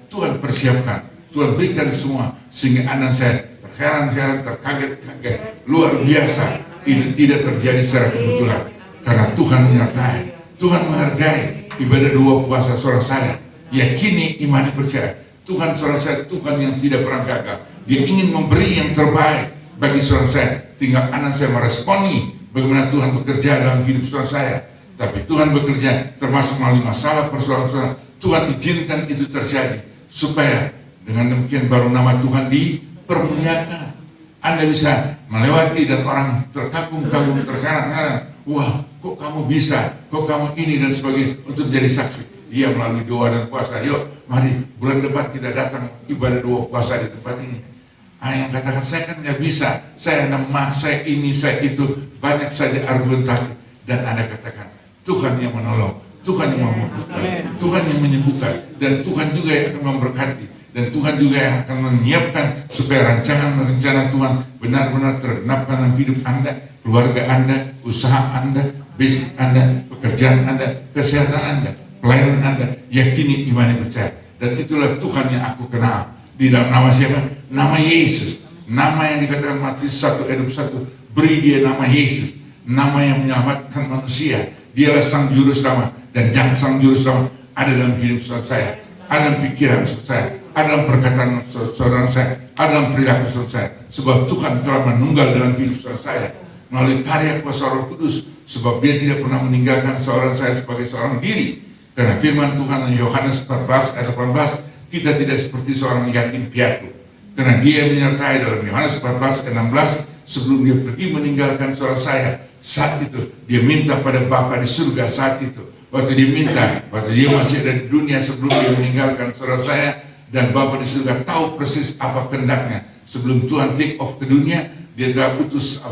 9, Tuhan persiapkan, Tuhan berikan semua, sehingga Anda dan saya terheran-heran, terkaget-kaget, luar biasa. Itu tidak terjadi secara kebetulan, karena Tuhan menyertai, Tuhan menghargai ibadah doa puasa saudara saya. Yakini, imani, percaya, Tuhan saudara saya, Tuhan yang tidak pernah gagal. Dia ingin memberi yang terbaik bagi saudara saya. Tinggal Anda dan saya meresponi bagaimana Tuhan bekerja dalam hidup saudara saya. Tapi Tuhan bekerja termasuk melalui masalah persoalan saudara. Tuhan izinkan itu terjadi, supaya dengan demikian baru nama Tuhan dipermuliakan. Anda bisa melewati dan orang terkagum-kagum, terheran-heran, wah kok kamu bisa, kok kamu ini dan sebagainya, untuk menjadi saksi. Dia melalui doa dan puasa. Yuk, mari bulan depan kita datang ibadah doa puasa di tempat ini. Yang katakan, saya kan nggak bisa, saya lemah, saya ini, saya itu, banyak saja argumentasi. Dan Anda katakan, Tuhan yang menolong, Tuhan yang memampukan, Tuhan yang menyembuhkan, dan Tuhan juga yang akan memberkati, dan Tuhan juga yang akan menyiapkan supaya rancangan dan rencana Tuhan benar-benar tergenapkan dalam hidup Anda, keluarga Anda, usaha Anda, bisnis Anda, pekerjaan Anda, kesehatan Anda, pelayanan Anda. Yakini, imani, percaya. Dan itulah Tuhan yang aku kenal. Di dalam nama siapa? Nama Yesus. Nama yang dikatakan Matius 1 ayat 21, beri dia nama Yesus, nama yang menyelamatkan manusia. Dialah sang juru selamat, dan yang sang juru selamat ada dalam hidup saudara saya, ada dalam pikiran saudara saya, ada dalam perkataan saudara saya, ada dalam perilaku saudara saya. Sebab Tuhan telah menunggal dalam hidup saudara saya melalui karya kuasa Roh Kudus. Sebab Dia tidak pernah meninggalkan seorang saya sebagai seorang diri. Karena firman Tuhan Yohanes 14 ayat 18, kita tidak seperti seorang yatim piatu. Karena Dia menyertai dalam Yohanes 14 ayat 16, sebelum Dia pergi meninggalkan seorang saya, saat itu Dia minta pada Bapa di surga saat itu, waktu dia minta, waktu dia masih ada di dunia sebelum dia meninggalkan saudara saya, dan Bapa di surga tahu persis apa kehendaknya. Sebelum Tuhan take off ke dunia, dia telah utus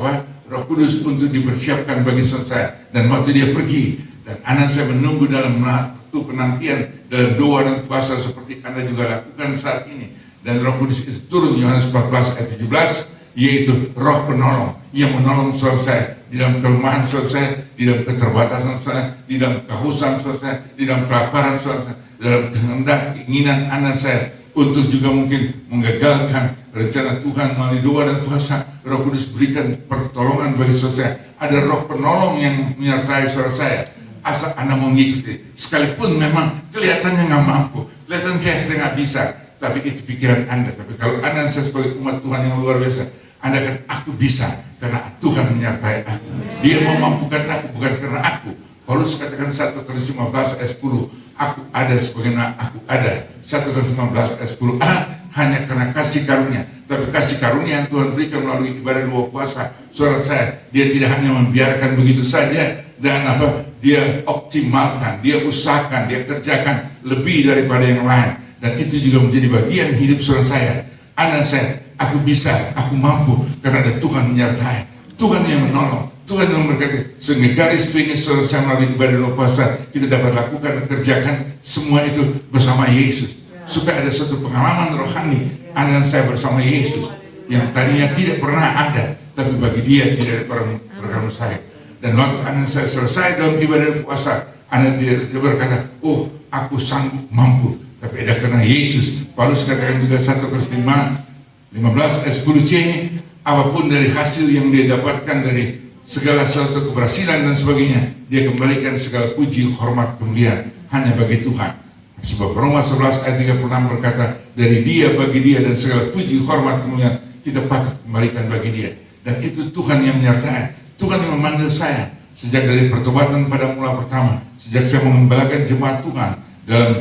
Roh Kudus untuk dipersiapkan bagi saudara saya. Dan waktu dia pergi, dan anak saya menunggu dalam waktu penantian, dalam doa dan puasa seperti Anda juga lakukan saat ini. Dan Roh Kudus itu turun, Yohanes 14 ayat 17, yaitu Roh penolong yang menolong saudara saya di dalam kelemahan saudara saya, di dalam keterbatasan saudara saya, di dalam kehausan saudara saya, di dalam kelaparan saudara saya, dalam kehendak keinginan anak saya untuk juga mungkin menggagalkan rencana Tuhan melalui doa dan puasa. Roh Kudus berikan pertolongan bagi saudara saya. Ada roh penolong yang menyertai saudara saya. Asal Anda mengikuti, sekalipun memang kelihatannya nggak mampu, kelihatan saya nggak bisa, tapi itu pikiran Anda. Tapi kalau Anda saya sebagai umat Tuhan yang luar biasa, Anda kan aku bisa karena Tuhan menyertai aku. Dia memampukan aku bukan karena aku. Paulus katakan 1 Korintus 15 ayat 10, aku ada sebagaimana aku ada. 1 Korintus 15 ayat 10, hanya karena kasih karunia. Tapi kasih karunia yang Tuhan berikan melalui ibadah doa puasa, saudara saya, dia tidak hanya membiarkan begitu saja, dan dia optimalkan, dia usahakan, dia kerjakan lebih daripada yang lain. Dan itu juga menjadi bagian hidup saudara saya. Anak saya, aku bisa, aku mampu, karena ada Tuhan menyertai, Tuhan yang menolong, Tuhan yang memberkati. Sehingga garis finish saudara saya melalui ibadah doa puasa, kita dapat lakukan dan kerjakan semua itu bersama Yesus. Supaya ada suatu pengalaman rohani, anak saya bersama Yesus, yang tadinya tidak pernah ada, tapi bagi dia tidak pernah berkata saya. Dan waktu anak saya selesai dalam ibadah puasa, anak tidak berkata, oh aku sanggup mampu, tapi ada karena Yesus. Paulus katakan juga 1 Korintus 15 ayat 10c, apapun dari hasil yang dia dapatkan dari segala suatu keberhasilan dan sebagainya, dia kembalikan segala puji, hormat, kemuliaan hanya bagi Tuhan. Sebab Roma 11 ayat 36 berkata, dari dia, bagi dia, dan segala puji, hormat, kemuliaan kita patut kembalikan bagi dia. Dan itu Tuhan yang menyertai, Tuhan yang memanggil saya sejak dari pertobatan pada mula pertama, sejak saya mengembalakan jemaat Tuhan dalam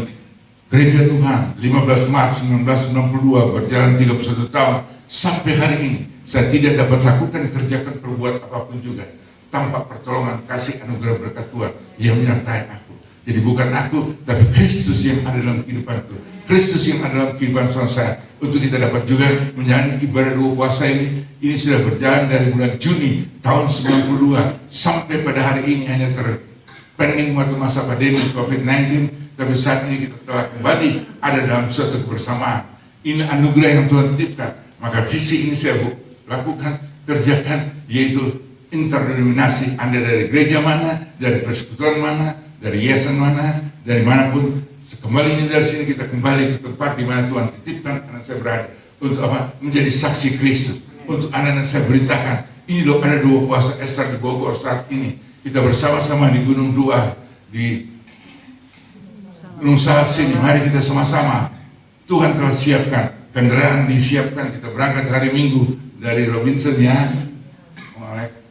gereja Tuhan 15 Maret 1992, berjalan 31 tahun sampai hari ini. Saya tidak dapat lakukan, kerjakan, perbuat apapun juga tanpa pertolongan, kasih, anugerah, berkat Tuhan yang menyertai aku. Jadi bukan aku, tapi Kristus yang ada dalam kehidupanku, Kristus yang ada dalam kehidupan saudara saya. Untuk kita dapat juga menjalani ibadah doa puasa ini sudah berjalan dari bulan Juni tahun 92 sampai pada hari ini, hanya terpending waktu masa pandemi COVID-19. Tapi saat ini kita telah kembali ada dalam suatu kebersamaan. Ini anugerah yang Tuhan titipkan. Maka visi ini saya lakukan, kerjakan, yaitu interdenominasi. Anda dari gereja mana, dari persekutuan mana, dari yayasan mana, dari manapun, kembali ini dari sini kita kembali ke tempat di mana Tuhan titipkan anak saya berada untuk menjadi saksi Kristus. Untuk anak-anak saya beritakan, ini loh ada doa puasa Ester di Bogor saat ini. Kita bersama-sama di Gunung Dua, di Gunung Salak sini. Mari kita sama-sama. Tuhan telah siapkan, kendaraan disiapkan. Kita berangkat hari Minggu dari Robinson yang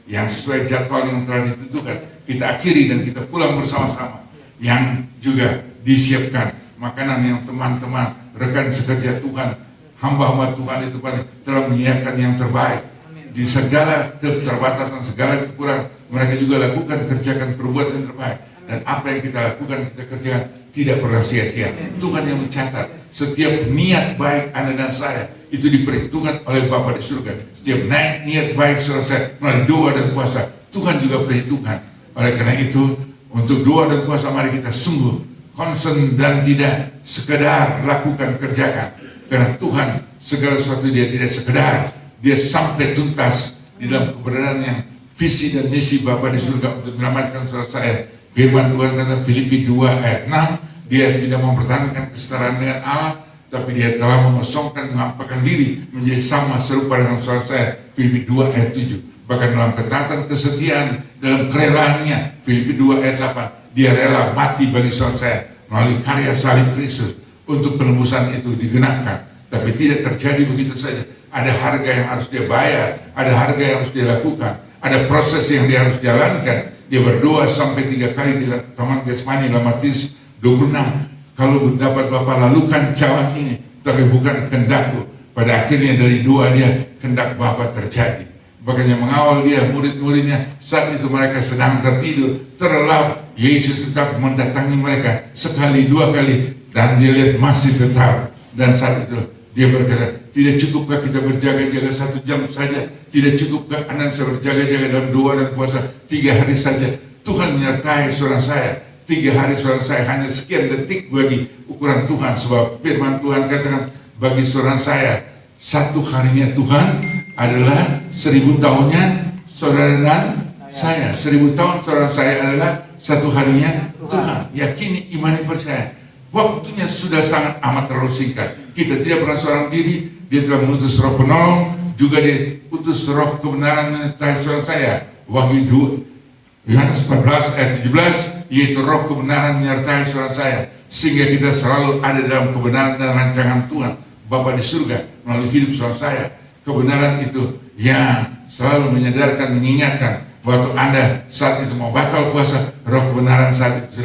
sesuai jadwal yang telah ditentukan. Kita akhiri dan kita pulang bersama-sama. Yang juga disiapkan makanan yang teman-teman, rekan sekerja Tuhan, hamba-hamba Tuhan itu telah menyiapkan yang terbaik. Di segala keterbatasan, segala kekurangan, mereka juga lakukan, kerjakan, perbuatan yang terbaik. Dan apa yang kita lakukan, kita kerjakan, tidak pernah sia-sia. Tuhan yang mencatat setiap niat baik Anda dan saya itu diperhitungkan oleh Bapa di surga. Setiap niat baik saudara saya melalui doa dan puasa, Tuhan juga perhitungkan. Oleh karena itu, untuk doa dan puasa mari kita sungguh concern dan tidak sekedar lakukan, kerjakan. Karena Tuhan segala sesuatu dia tidak sekedar, dia sampai tuntas di dalam kebenaran yang visi dan misi Bapa di surga untuk menyelamatkan saudara saya. Firman Tuhan kata Filipi 2 ayat 6, dia tidak mempertahankan kesetaraan dengan Allah, tapi dia telah mengosongkan, mengampakkan diri menjadi sama serupa dengan saudara saya. Filipi 2 ayat 7. Bahkan dalam ketaatan kesetiaan, dalam kerelaannya, Filipi 2 ayat 8, dia rela mati bagi saudara saya melalui karya salib Kristus untuk penebusan itu digenapkan. Tapi tidak terjadi begitu saja. Ada harga yang harus dia bayar, ada harga yang harus dia lakukan, ada proses yang dia harus jalankan. Dia berdoa sampai 3 kali di Taman Getsemani dalam Matius 26. Kalau dapat Bapa lalukan cawan ini, tapi bukan kehendakku. Pada akhirnya dari doa dia, kehendak Bapa terjadi. Bahkan yang mengawal dia, murid-muridnya, saat itu mereka sedang tertidur, terlelap. Yesus tetap mendatangi mereka sekali, dua kali, dan dia lihat masih tetap. Dan saat itu dia berkata, tidak cukupkah kita berjaga-jaga 1 jam saja? Tidak cukupkah saya berjaga-jaga dalam doa dan puasa 3 hari saja? Tuhan menyertai saudara saya. 3 hari saudara saya hanya sekian detik bagi ukuran Tuhan. Sebab firman Tuhan katakan bagi saudara saya, 1 harinya Tuhan adalah 1000 tahunnya saudara dan saya. 1000 tahun saudara saya adalah 1 harinya Tuhan. Yakini, imani, percaya. Waktunya sudah sangat amat terlalu singkat. Kita tidak pernah seorang diri. Dia telah mengutus roh penolong, juga dia utus roh kebenaran menyertai saudara saya. Wahyu 2 Yohanes 14 ayat 17, yaitu roh kebenaran menyertai saudara saya, sehingga kita selalu ada dalam kebenaran dan rancangan Tuhan Bapa di surga melalui hidup saudara saya. Kebenaran itu yang selalu menyadarkan, mengingatkan waktu Anda saat itu mau batal puasa, roh kebenaran saat itu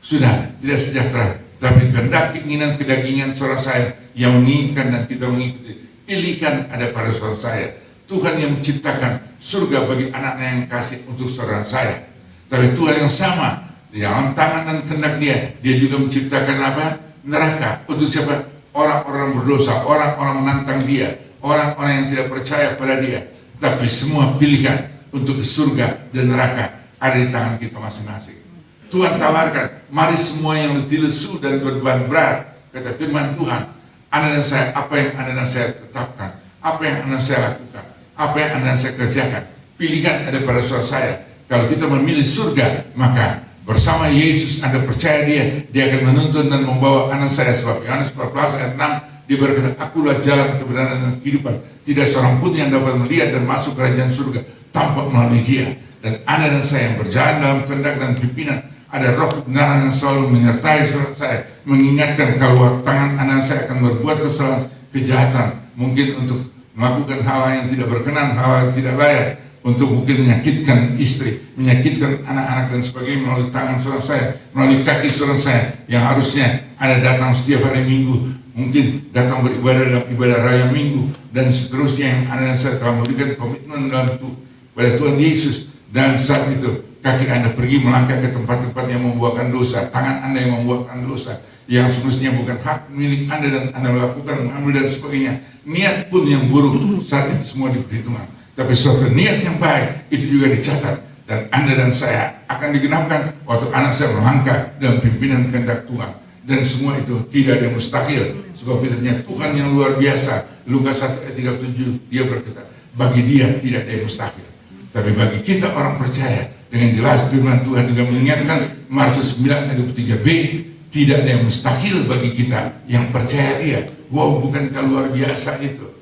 sudah tidak sejahtera, tapi kehendak keinginan kedagingan saudara saya yang menginginkan dan tidak mengikuti. Pilihan ada pada saudara saya. Tuhan yang menciptakan surga bagi anak-anak yang kasih untuk saudara saya. Tapi Tuhan yang sama di dalam tangan dan kehendak dia juga menciptakan apa? Neraka. Untuk siapa? Orang-orang berdosa, orang-orang menantang dia, orang-orang yang tidak percaya pada dia. Tapi semua pilihan untuk ke surga dan neraka ada di tangan kita masing-masing. Tuhan tawarkan, mari semua yang letih lesu dan beban berat, kata firman Tuhan, Anda dan saya, apa yang Anda dan saya tetapkan, apa yang Anda dan saya lakukan, apa yang Anda dan saya kerjakan. Pilihan ada pada saudara saya. Kalau kita memilih surga, maka bersama Yesus Anda percaya dia akan menuntun dan membawa Anda saya. Sebab Yohanes 14 ayat 6 dia berkata, akulah jalan kebenaran dan kehidupan. Tidak seorang pun yang dapat melihat dan masuk kerajaan surga tanpa melalui dia. Dan Anda dan saya yang berjalan dalam kehendak dan pimpinan, ada roh kebenaran yang selalu menyertai saudara saya, mengingatkan kalau tangan Anda dan saya akan berbuat kesalahan, kejahatan, mungkin untuk melakukan hal yang tidak berkenan, hal yang tidak layak, untuk mungkin menyakitkan istri, menyakitkan anak-anak dan sebagainya melalui tangan saudara saya, melalui kaki saudara saya yang harusnya Anda datang setiap hari Minggu, mungkin datang beribadah dalam ibadah raya Minggu dan seterusnya yang Anda dan saya telah memberikan komitmen dalam pada Tuhan Yesus. Dan saat itu kaki Anda pergi melangkah ke tempat-tempat yang membuahkan dosa, tangan Anda yang membuahkan dosa, yang semestinya bukan hak milik Anda dan Anda melakukan, mengambil dan sebagainya. Niat pun yang buruk saat itu semua diperhitungkan. Tapi suatu niat yang baik itu juga dicatat, dan Anda dan saya akan digenapkan waktu anak saya melangkah dalam pimpinan kehendak Tuhan. Dan semua itu tidak ada yang mustahil, sebab kita punya Tuhan yang luar biasa. Lukas 1 ayat 37 dia berkata, bagi dia tidak ada yang mustahil. Tapi bagi kita orang percaya, dengan jelas firman Tuhan juga mengingatkan Markus 9 ayat 23b, tidak ada yang mustahil bagi kita yang percaya dia. Wow, bukankah luar biasa itu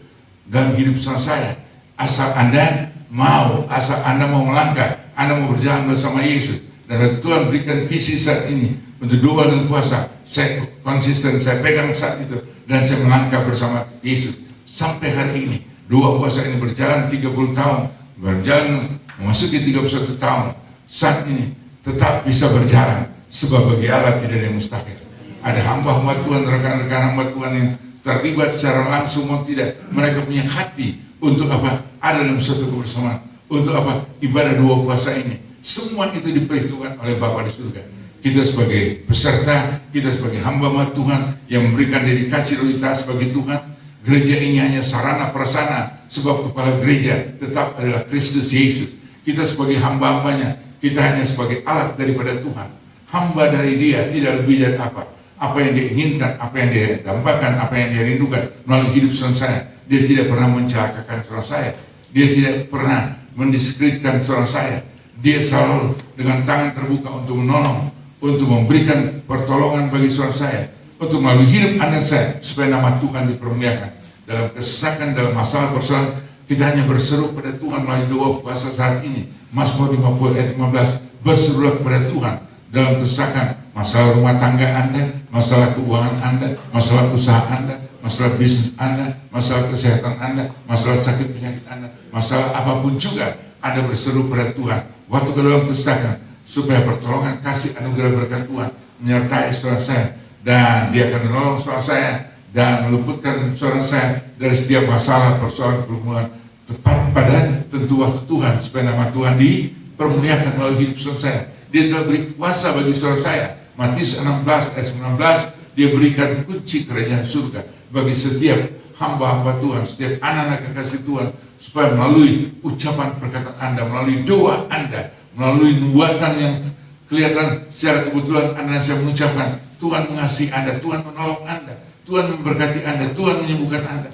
dalam hidup saya? Asal Anda mau, asal Anda mau melangkah, Anda mau berjalan bersama Yesus. Dan Tuhan berikan visi saat ini untuk doa dan puasa. Saya konsisten, saya pegang saat itu, dan saya melangkah bersama Yesus sampai hari ini. Doa puasa ini berjalan 30 tahun, berjalan memasuki 31 tahun. Saat ini tetap bisa berjalan, sebab bagi Allah tidak ada yang mustahil. Ada hamba-hamba Tuhan, rekan-rekan hamba Tuhan yang terlibat secara langsung maupun tidak. Mereka punya hati untuk apa? Ada dalam suatu kebersamaan. Untuk apa? Ibadah doa puasa ini. Semua itu diperhitungkan oleh Bapa di surga. Kita sebagai peserta, kita sebagai hamba Tuhan yang memberikan dedikasi loyalitas bagi Tuhan. Gereja ini hanya sarana prasarana, sebab kepala gereja tetap adalah Kristus Yesus. Kita sebagai hamba-hambanya, kita hanya sebagai alat daripada Tuhan. Hamba dari dia, tidak lebih dari apa. Apa yang dia inginkan, apa yang dia dambakan, apa yang dia rindukan melalui hidup saudara saya. Dia tidak pernah mencelakakan saudara saya. Dia tidak pernah mendiskreditkan saudara saya. Dia selalu dengan tangan terbuka untuk menolong, untuk memberikan pertolongan bagi saudara saya, untuk melalui hidup Anda saya, supaya nama Tuhan dipermuliakan. Dalam kesesakan, dalam masalah persoalan, kita hanya berseru pada Tuhan melalui doa puasa saat ini. Mazmur 50 ayat 15, berserulah kepada Tuhan dalam kesesakan, masalah rumah tangga Anda, masalah keuangan Anda, masalah usaha Anda, masalah bisnis Anda, masalah kesehatan Anda, masalah sakit penyakit Anda, masalah apapun juga Anda berseru pada Tuhan waktu ke dalam kesesakan, supaya pertolongan, kasih, anugerah berkat Tuhan menyertai saudara saya, dan dia akan menolong saudara saya dan meluputkan saudara saya dari setiap masalah persoalan pergumulan tepat pada tentu waktu Tuhan, supaya nama Tuhan dipermuliakan melalui hidup saudara saya. Dia telah beri kuasa bagi saudara saya. Matius 16 ayat 19, dia berikan kunci kerajaan surga bagi setiap hamba-hamba Tuhan, setiap anak-anak kekasih Tuhan, supaya melalui ucapan perkataan Anda, melalui doa Anda, melalui nubuatan yang kelihatan secara kebetulan Anda saya mengucapkan, Tuhan mengasihi Anda, Tuhan menolong Anda, Tuhan memberkati Anda, Tuhan menyembuhkan Anda.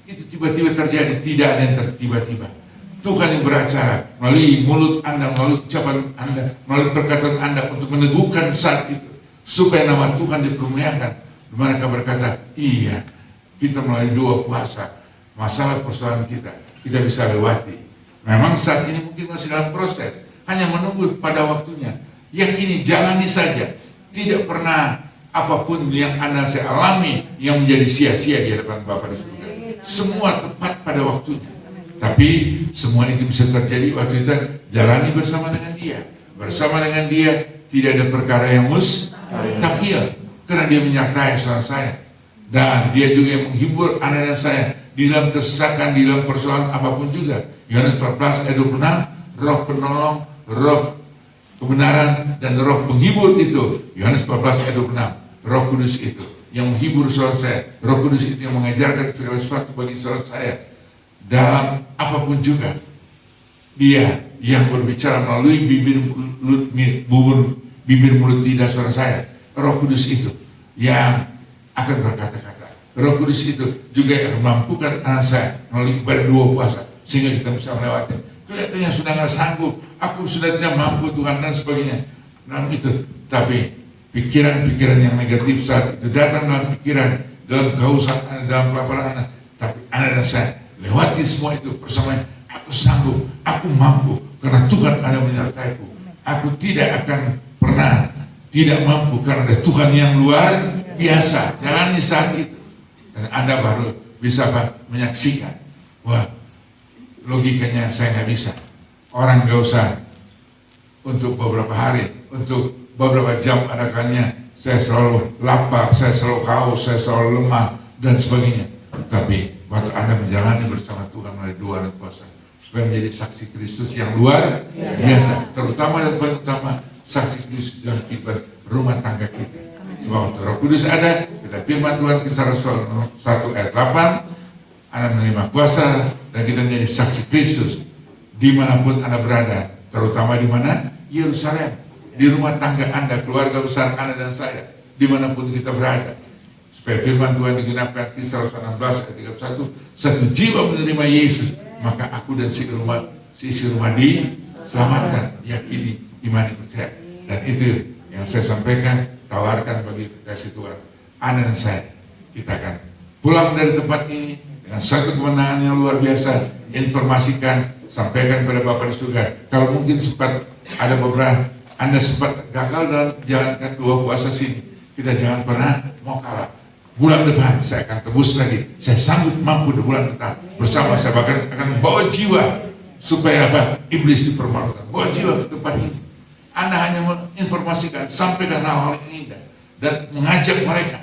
Itu tiba-tiba terjadi, tidak ada yang tiba-tiba. Tuhan yang beracara melalui mulut Anda, melalui ucapan Anda, melalui perkataan Anda untuk meneguhkan saat itu, supaya nama Tuhan dipermuliakan. Mereka berkata, iya, kita melalui doa puasa, masalah persoalan kita bisa lewati. Memang saat ini mungkin masih dalam proses, hanya menunggu pada waktunya. Yakini, jalani saja. Tidak pernah apapun yang Anda saya alami yang menjadi sia-sia di hadapan Bapa di surga. Semua tepat pada waktunya. Tapi semua itu bisa terjadi waktu kita jalani bersama dengan Dia. Bersama dengan Dia tidak ada perkara yang mustahil, karena Dia menyertai saudara saya. Dan Dia juga yang menghibur anak dan saya di dalam kesesakan, di dalam persoalan apapun juga. Yohanes 14 ayat 26, roh penolong, roh kebenaran, dan roh penghibur itu. Yohanes 14 ayat 26, roh kudus itu yang menghibur saudara saya. Roh kudus itu yang mengajarkan segala sesuatu bagi saudara saya. Dalam apapun juga, Dia yang berbicara melalui bibir mulut lidah saudara saya. Roh kudus itu yang akan berkata-kata. Roh kudus itu juga yang memampukan anak saya melalui ibadah doa puasa, sehingga kita bisa melewati. Kelihatannya sudah nggak sanggup, aku sudah tidak mampu Tuhan dan sebagainya. Dalam itu, tapi pikiran-pikiran yang negatif saat itu datang dalam pikiran, dalam kehausan Anda, dalam kelaparan Anda. Tapi anak dan saya lewati semua itu bersama. Aku sanggup, aku mampu, karena Tuhan ada menyertaiku. Aku tidak akan pernah tidak mampu, karena ada Tuhan yang luar biasa. Jalani saat itu, dan Anda baru bisa menyaksikan. Wah, logikanya saya nggak bisa. Orang nggak usah untuk beberapa hari, untuk beberapa jam adakannya, saya selalu lapar, saya selalu haus, saya selalu lemah, dan sebagainya. Tapi waktu Anda menjalani bersama Tuhan melalui doa dan puasa, supaya menjadi saksi Kristus yang luar biasa, terutama dan paling utama saksi Kristus dalam kehidupan rumah tangga kita. Sebab untuk Roh Kudus ada, kita firman Tuhan Kisah Rasul 1 ayat 8, Anda menerima kuasa dan kita menjadi saksi Kristus dimanapun Anda berada, terutama di mana? Yerusalem, di rumah tangga Anda, keluarga besar Anda dan saya, dimanapun kita berada. Supaya firman Tuhan digenapkan Kisah Rasul 16 ayat 31, satu jiwa menerima Yesus, maka aku dan si rumah diselamatkan. Yakini, imani, percaya. Dan itu yang saya sampaikan, tawarkan bagi kekasih Tuhan, Anda dan saya. Kita akan pulang dari tempat ini dengan satu kemenangan yang luar biasa. Informasikan, sampaikan pada Bapak di surga. Kalau mungkin sempat ada beberapa Anda sempat gagal dalam jalankan doa puasa sini, kita jangan pernah mau kalah. Bulan depan saya akan tebus lagi. Saya sanggup mampu di bulan depan bersama saya, bahkan akan bawa jiwa supaya iblis dipermalukan. Bawa jiwa ke tempat ini. Anda hanya menginformasikan, sampaikan hal-hal yang indah dan mengajak mereka.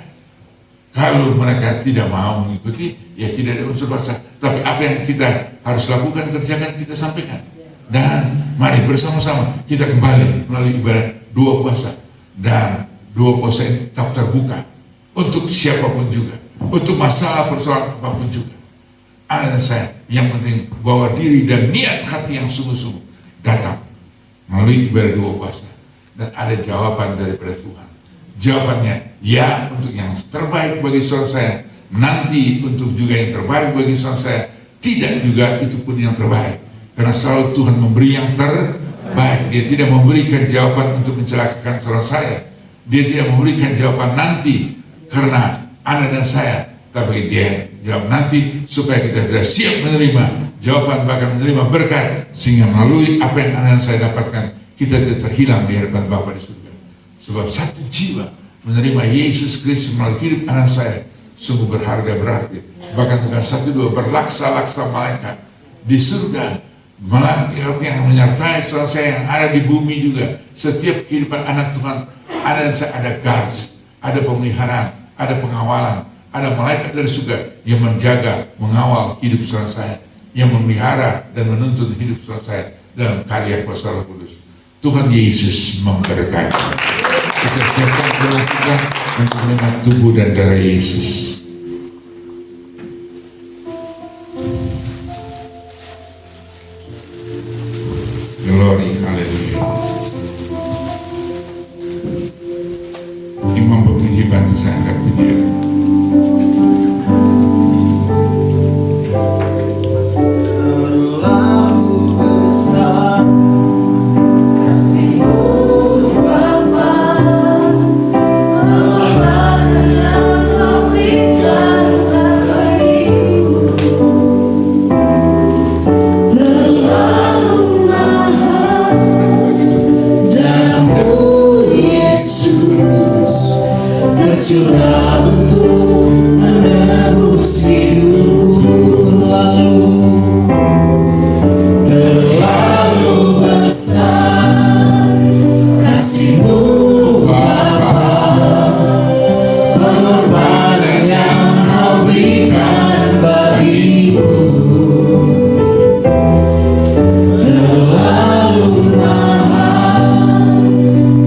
Kalau mereka tidak mau mengikuti, ya tidak ada unsur paksa. Tapi apa yang kita harus lakukan, kerjakan, kita sampaikan. Dan mari bersama-sama kita kembali melalui ibadah doa puasa. Dan doa puasa ini tetap terbuka untuk siapapun juga, untuk masalah persoalan apapun juga. Anda dan saya, yang penting bawa diri dan niat hati yang sungguh-sungguh datang melalui ibadah doa puasa, dan ada jawaban daripada Tuhan. Jawabannya ya untuk yang terbaik bagi saudara saya, nanti untuk juga yang terbaik bagi saudara saya, tidak juga itu pun yang terbaik, karena selalu Tuhan memberi yang terbaik. Dia tidak memberikan jawaban untuk mencelakakan saudara saya, Dia tidak memberikan jawaban nanti karena Anda dan saya, tapi Dia jawab nanti supaya kita sudah siap menerima jawaban, bahkan menerima berkat, sehingga melalui apa yang Anda dan saya dapatkan, kita tidak terhilang di hadapan Bapa di surga. Sebab satu jiwa menerima Yesus Kristus melalui hidup anak saya sungguh berharga berarti. Bahkan bukan satu dua, berlaksa-laksa malaikat di surga, malaikat yang menyertai saudara saya yang ada di bumi juga. Setiap kehidupan anak Tuhan, ada dan saya ada guards, ada pemeliharaan, ada pengawalan, ada malaikat dari surga yang menjaga, mengawal hidup saudara saya. yang memelihara dan menuntun hidup saudara saya dalam karya kuasa Roh Kudus. Tuhan Yesus memberkati. Kita siapkan kita untuk menerima tubuh dan darah Yesus. Glory, haleluya. Imam pemuji bantu saya angkat pujian. Tercurah untuk menebus hidupku, terlalu besar kasih-Mu Bapa, pengorbanan yang Kau berikan bagiku terlalu mahal.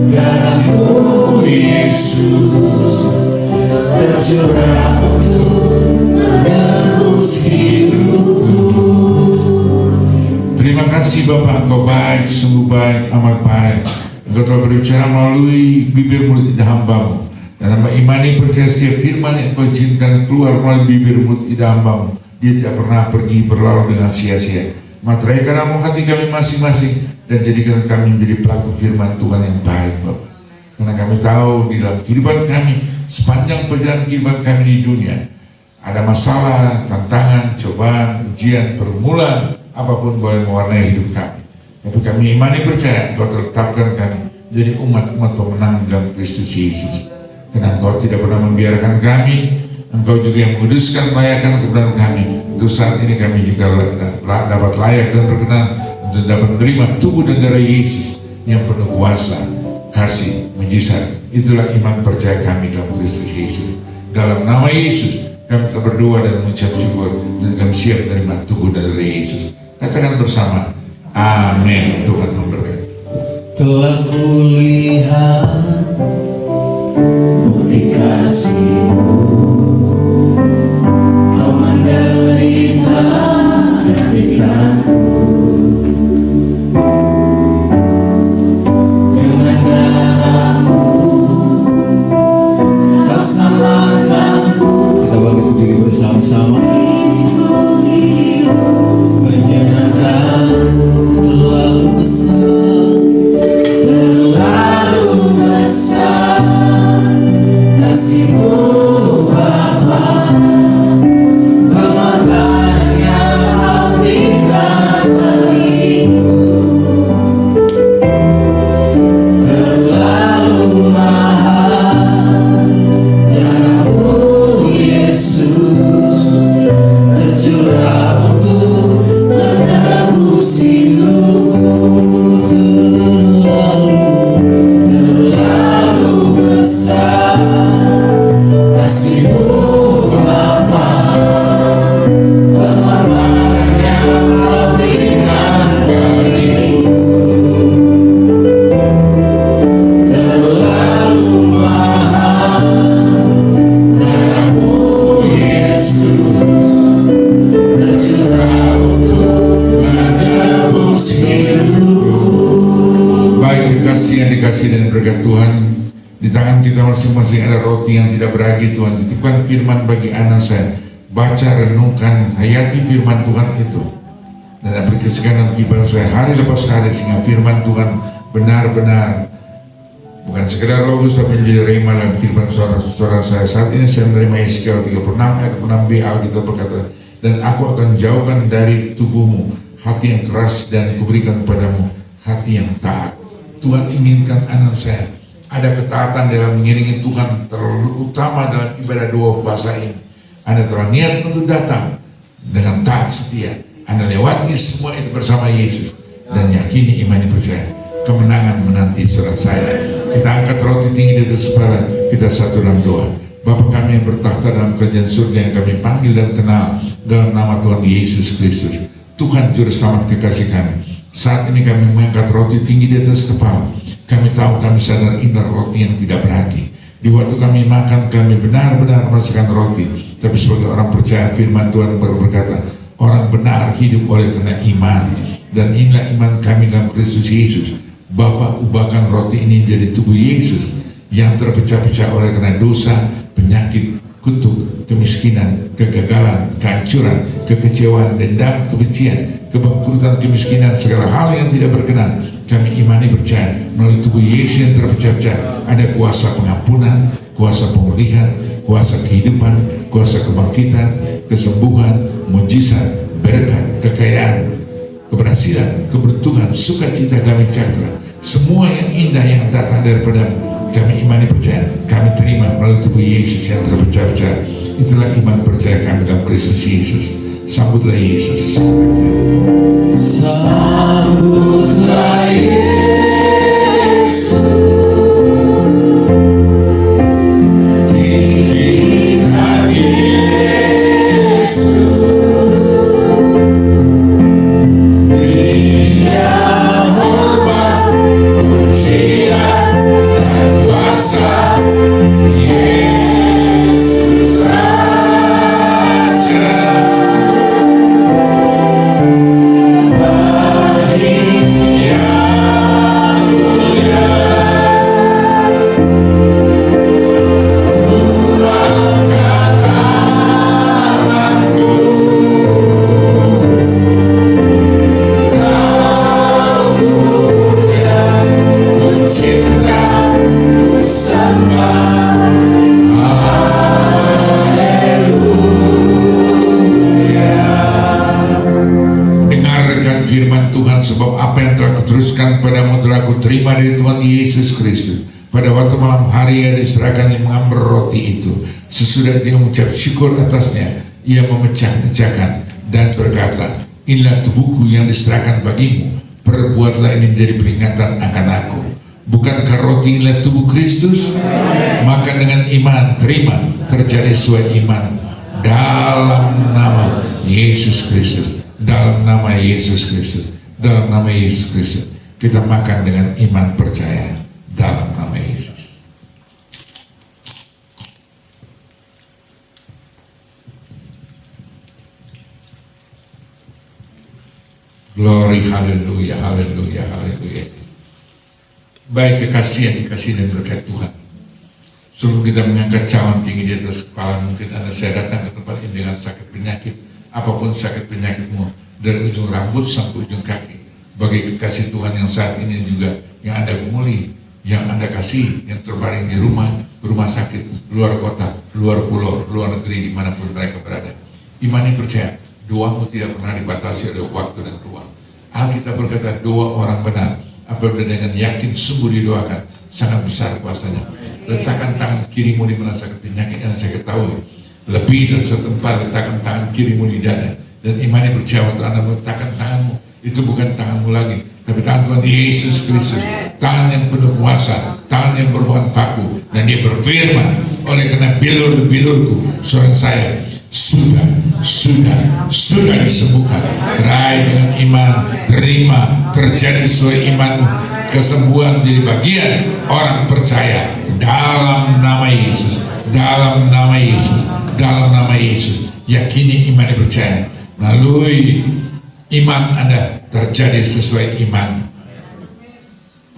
Darah-Mu Yesus tercurah untuk menebus hidupku. Terima kasih Bapa, Engkau baik, sungguh baik, amat baik. Engkau telah berbicara melalui bibir mulut lidah hamba-Mu, dan hamba imani percaya setiap firman yang Engkau izinkan keluar melalui bibir mulut lidah hamba-Mu, dia tidak pernah pergi berlalu dengan sia-sia. Materaikan dalam hati kami masing-masing, dan jadikan kami menjadi pelaku firman Tuhan yang baik Bapa. Karena kami tahu di dalam kehidupan kami, sepanjang perjalanan kehidupan kami di dunia, ada masalah, tantangan, cobaan, ujian, permulaan, apapun boleh mewarnai hidup kami. Tapi kami imani percaya Engkau tetapkan kami menjadi umat-umat pemenang dalam Kristus Yesus. Karena Engkau tidak pernah membiarkan kami, Engkau juga yang menguduskan melayakan kebenaran kami. Untuk saat ini kami juga dapat layak dan berkenan untuk dapat menerima tubuh dan darah Yesus yang penuh kuasa, kasih, mujizat. Itulah iman percaya kami dalam Kristus Yesus. Dalam nama Yesus kami telah berdoa dan mengucap syukur, dan kami siap menerima tubuh dan darah Yesus. Katakan bersama, amin. Tuhan memberkati. Telah kulihat bukti kasih-Mu, Kau menderita ketikku. Dengan darah-Mu Kau selamatkanku. Kita bangkit berdiri bersama-sama. Menyenangkanku terlalu besar, terlalu besar kasih-Mu Bapa, pengorbanan yang Kau berikan bagiku terlalu mahal. Darah-Mu Yesus tercurah untuk menebus hidupku terlalu besar kasih-Mu Bapa, pengorbanan yang Kau berikan bagiku terlalu mahal. Darah-Mu Yesus tercurah untuk menebus hidupku. Baik, kekasih yang dikasih dan berkat Tuhan, di tangan kita masing-masing ada roti yang tidak beragi. Tuhan titipkan firman bagi anak saya. Baca, renungkan, hayati firman Tuhan itu, dan aplikasikan dalam kehidupan saya hari lepas hari, sehingga firman Tuhan benar-benar bukan sekedar logos tapi menjadi rema dalam kehidupan saudara saya. Saat ini saya menerima Yeskiel 36 ayat 6b, Alkitab berkata, dan aku akan jauhkan dari tubuhmu hati yang keras, dan kuberikan kepadamu hati yang taat. Tuhan inginkan anak saya ada ketaatan dalam mengiringi Tuhan, terlalu utama dalam ibadah doa puasa ini. Anda telah niat untuk datang dengan taat setia. Anda lewati semua itu bersama Yesus, dan yakini, imani, percaya kemenangan menanti saudara saya. Kita angkat roti tinggi di atas kepala kita, satu dalam doa. Bapa kami yang bertahta dalam kerajaan surga, yang kami panggil dan kenal dalam nama Tuhan Yesus Kristus. Tuhan Juru Selamat kekasih kami, saat ini kami mengangkat roti tinggi di atas kepala. Kami tahu, kami sadar inilah roti yang tidak berhati. Di waktu kami makan, kami benar-benar merasakan roti. Tapi sebagai orang percaya, firman Tuhan berkata, orang benar hidup oleh karena iman. Dan inilah iman kami dalam Kristus Yesus. Bapa, ubahkan roti ini menjadi tubuh Yesus yang terpecah-pecah oleh karena dosa, penyakit, kutuk, kemiskinan, kegagalan, kehancuran, kekecewaan, dendam, kebencian, kebangkrutan, kemiskinan, segala hal yang tidak berkenan. Kami imani percaya melalui tubuh Yesus yang terpecah-pecah ada kuasa pengampunan, kuasa pemulihan, kuasa kehidupan, kuasa kebangkitan, kesembuhan, mujizat, berkat, kekayaan, keberhasilan, keberuntungan, sukacita, damai sejahtera, semua yang indah yang datang daripada kami imani percaya, kami terima melalui tubuh Yesus yang terpecah-pecah. Itulah iman percaya kami dalam Kristus Yesus. Sambutlah Yesus. Sambutlah Yesus, tinggikan Yesus, berinya hormat, pujian, dan kuasa. Yesus Raja, sebab apa yang telah kuteruskan padamu telah kuterima dari Tuhan Yesus Kristus. Pada waktu malam hari ia diserahkan, yang mengambil roti itu. Sesudah itu mengucap syukur atasnya, ia memecah-mecahkan dan berkata, inilah tubuhku yang diserahkan bagimu, perbuatlah ini menjadi peringatan akan aku. Bukankah roti inilah tubuh Kristus? Makan dengan iman, terima, terjadi sesuai iman dalam nama Yesus Kristus. Dalam nama Yesus Kristus. Dalam nama Yesus Kristus kita makan dengan iman percaya dalam nama Yesus. Glory, haleluya, haleluya, haleluya. Baik kekasih yang dikasih dan berkat Tuhan, sebelum kita mengangkat cawan tinggi di atas kepala, mungkin Anda saya datang ke tempat ini dengan sakit penyakit, apapun sakit penyakitmu, dari ujung rambut sampai ujung kaki. Bagi kekasih Tuhan yang saat ini juga, yang Anda gumuli, yang Anda kasih, yang terbaring di rumah sakit, luar kota, luar pulau, luar negeri, dimanapun mereka berada. Imani percaya, doamu tidak pernah dibatasi oleh waktu dan ruang. Alkitab berkata, doa orang benar apabila dengan yakin sungguh didoakan, sangat besar kuasanya. Letakkan tangan kirimu di mana sakit penyakit yang saya ketahui, lebih dari setempat letakkan tangan kirimu di dada. Dan imani percaya waktu Anda meletakkan tanganmu, itu bukan tanganmu lagi, tapi tangan Tuhan Yesus Kristus, tangan yang penuh kuasa, tangan yang berbuah paku. Dan dia berfirman, oleh karena bilur-bilurku, seorang saya sudah disembuhkan. Raih dengan iman, terima, terjadi sesuai imanmu. Kesembuhan menjadi bagian orang percaya dalam nama Yesus, dalam nama Yesus, dalam nama Yesus. Yakini iman percaya. Melalui iman Anda terjadi sesuai iman.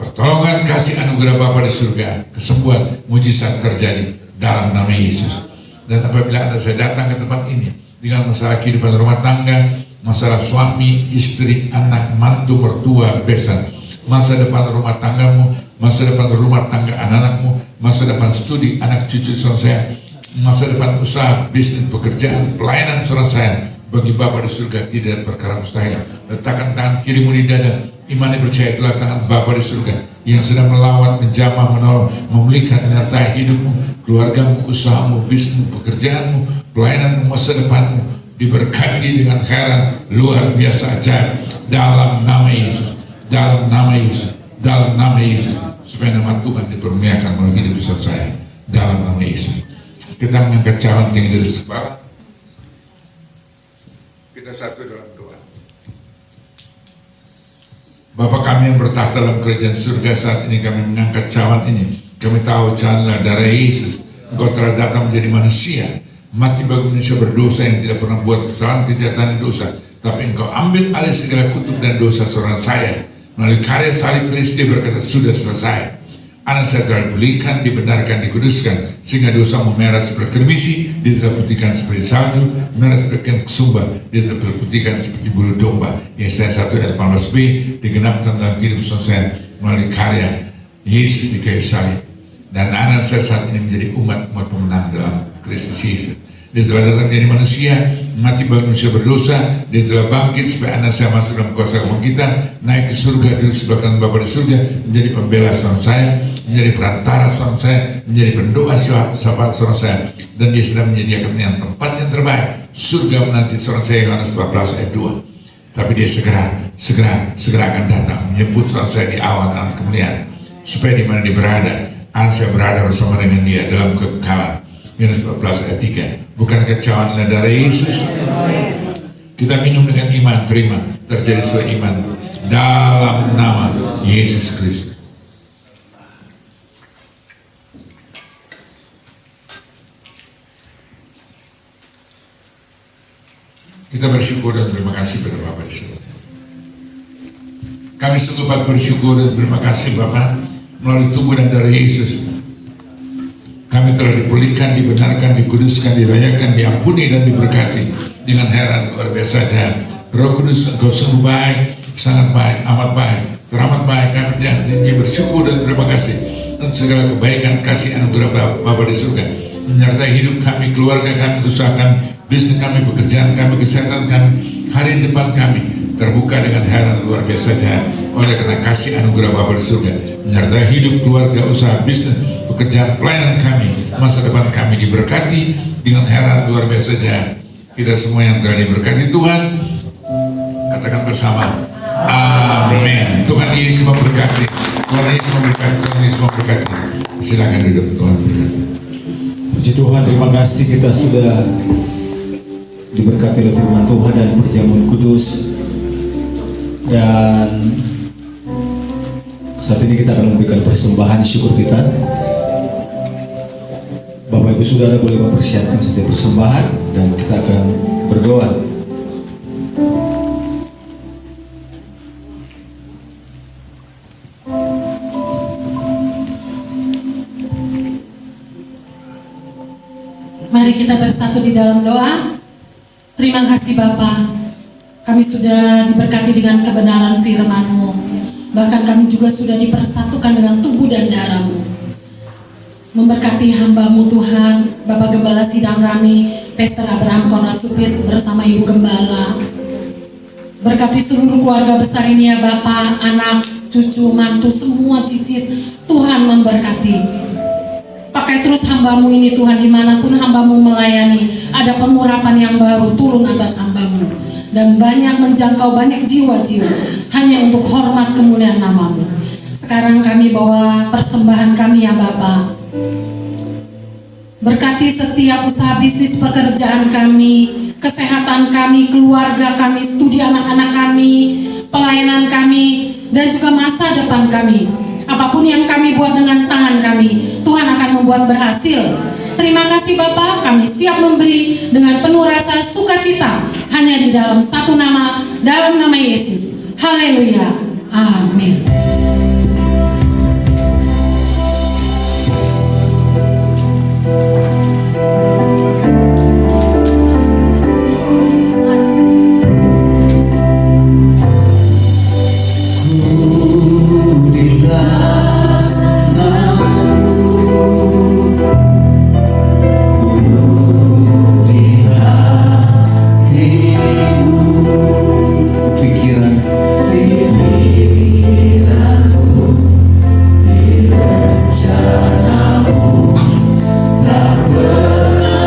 Pertolongan, kasih, anugerah Bapa di surga, kesembuhan, mujizat terjadi dalam nama Yesus. Dan apabila Anda saya datang ke tempat ini dengan masalah kehidupan rumah tangga, masalah suami, istri, anak, mantu, mertua, besan, masa depan rumah tanggamu, masa depan rumah tangga anak-anakmu, masa depan studi anak cucu saudara saya, masa depan usaha, bisnis, pekerjaan, pelayanan saudara saya, bagi Bapa di surga tidak perkara mustahil. Letakkan tangan kirimu di dada, imani percaya itulah tangan Bapa di surga yang sedang melawan, menjamah, menolong, memulihkan, menyertai hidupmu, keluargamu, usahamu, bisnismu, pekerjaanmu, pelayananmu, masa depanmu, diberkati dengan khairat luar biasa ajaib dalam nama Yesus, dalam nama Yesus, dalam nama Yesus, supaya nama Tuhan dipermuliakan melalui hidup saya dalam nama Yesus. Kita mengangkat cawan tinggi dari kepala. Kita satu dalam doa. Bapa kami yang bertahta dalam kerajaan surga, saat ini kami mengangkat cawan ini. Kami tahu cawanlah darah Yesus. Engkau telah datang menjadi manusia, mati bagi manusia berdosa yang tidak pernah buat kesalahan, kejahatan, dosa. Tapi Engkau ambil alih segala kutuk dan dosa seorang saya. Melalui karya salib Kristus, dia berkata, sudah selesai. Anak saya telah dibelikan, dibenarkan, dikuduskan, sehingga dosamu merah seperti kermisi, dia telah putihkan seperti salju, merah seperti kesumba, dia telah putihkan seperti bulu domba. Yesaya 1 ayat 18b digenapkan dalam kehidupan saya melalui karya Yesus di kayu salib. Dan anak saya saat ini menjadi umat pemenang dalam Kristus Yesus. Dia telah datang menjadi manusia, mati bagi manusia berdosa. Dia telah bangkit supaya anak saya masuk dalam kuasa kebangkitan, naik ke surga, duduk sebelah kanan Bapa di surga, menjadi pembela suami saya, menjadi perantara suami saya, menjadi pendoa syafaat suami saya. Dan dia sedang menyediakan yang tempat yang terbaik, surga menanti suami saya, Yohanes 14 ayat 2. Tapi dia segera akan datang menjemput suami saya di awan kemuliaan, supaya di mana dia berada, anak saya berada bersama dengan dia dalam kekekalan. Yohanes 14 ayat 3. Bukan cawan darah Yesus. Kita minum dengan iman, terima, terjadi sesuai iman dalam nama Yesus Kristus. Kita bersyukur dan terima kasih kepada Bapa di surga. Kami sungguh bersyukur dan terima kasih Bapa, melalui tubuh dan darah Yesus kami telah dipulihkan, dibenarkan, dikuduskan, dirayakan, diampuni dan diberkati dengan heran luar biasa. Roh Kudus, Engkau sungguh baik, sangat baik, amat baik, teramat baik. Kami tidak henti bersyukur dan terima kasih untuk segala kebaikan, kasih anugerah Bapa di surga menyertai hidup kami, keluarga kami, usaha kami, bisnis kami, pekerjaan kami, kesehatan kami, hari depan kami terbuka dengan heran luar biasa. Oleh karena kasih anugerah Bapa di surga menyertai hidup, keluarga, usaha, bisnis, pekerjaan, pelayanan kami, masa depan kami diberkati dengan heran luar biasa. Kita semua yang telah diberkati Tuhan, katakan bersama amin. Tuhan Yesus memberkati, Tuhan Yesus memberkati, Tuhan Yesus memberkati. Silakan duduk, Tuhan berkati. Puji Tuhan, terima kasih kita sudah diberkati oleh firman Tuhan dan perjamuan kudus. Dan saat ini kita akan memberikan persembahan syukur kita. Bapak Ibu Saudara boleh mempersiapkan setiap persembahan dan kita akan berdoa. Mari kita bersatu di dalam doa. Terima kasih Bapa, kami sudah diberkati dengan kebenaran firman-Mu. Bahkan kami juga sudah dipersatukan dengan tubuh dan darah-Mu. Memberkati hamba-Mu Tuhan, Bapak Gembala sidang kami, Pastor Abraham Konrasupit bersama Ibu Gembala. Berkati seluruh keluarga besar ini ya Bapak, anak, cucu, mantu, semua cicit, Tuhan memberkati. Pakai terus hamba-Mu ini Tuhan, dimanapun hamba-Mu melayani, ada pengurapan yang baru turun atas hamba-Mu. Dan banyak menjangkau banyak jiwa-jiwa, hanya untuk hormat kemuliaan nama-Mu. Sekarang kami bawa persembahan kami ya Bapak. Berkati setiap usaha bisnis pekerjaan kami, kesehatan kami, keluarga kami, studi anak-anak kami, pelayanan kami, dan juga masa depan kami. Apapun yang kami buat dengan tangan kami, Tuhan akan membuat berhasil. Terima kasih Bapa, kami siap memberi dengan penuh rasa sukacita, hanya di dalam satu nama, dalam nama Yesus. Haleluya. Amin. Rencanamu tak pernah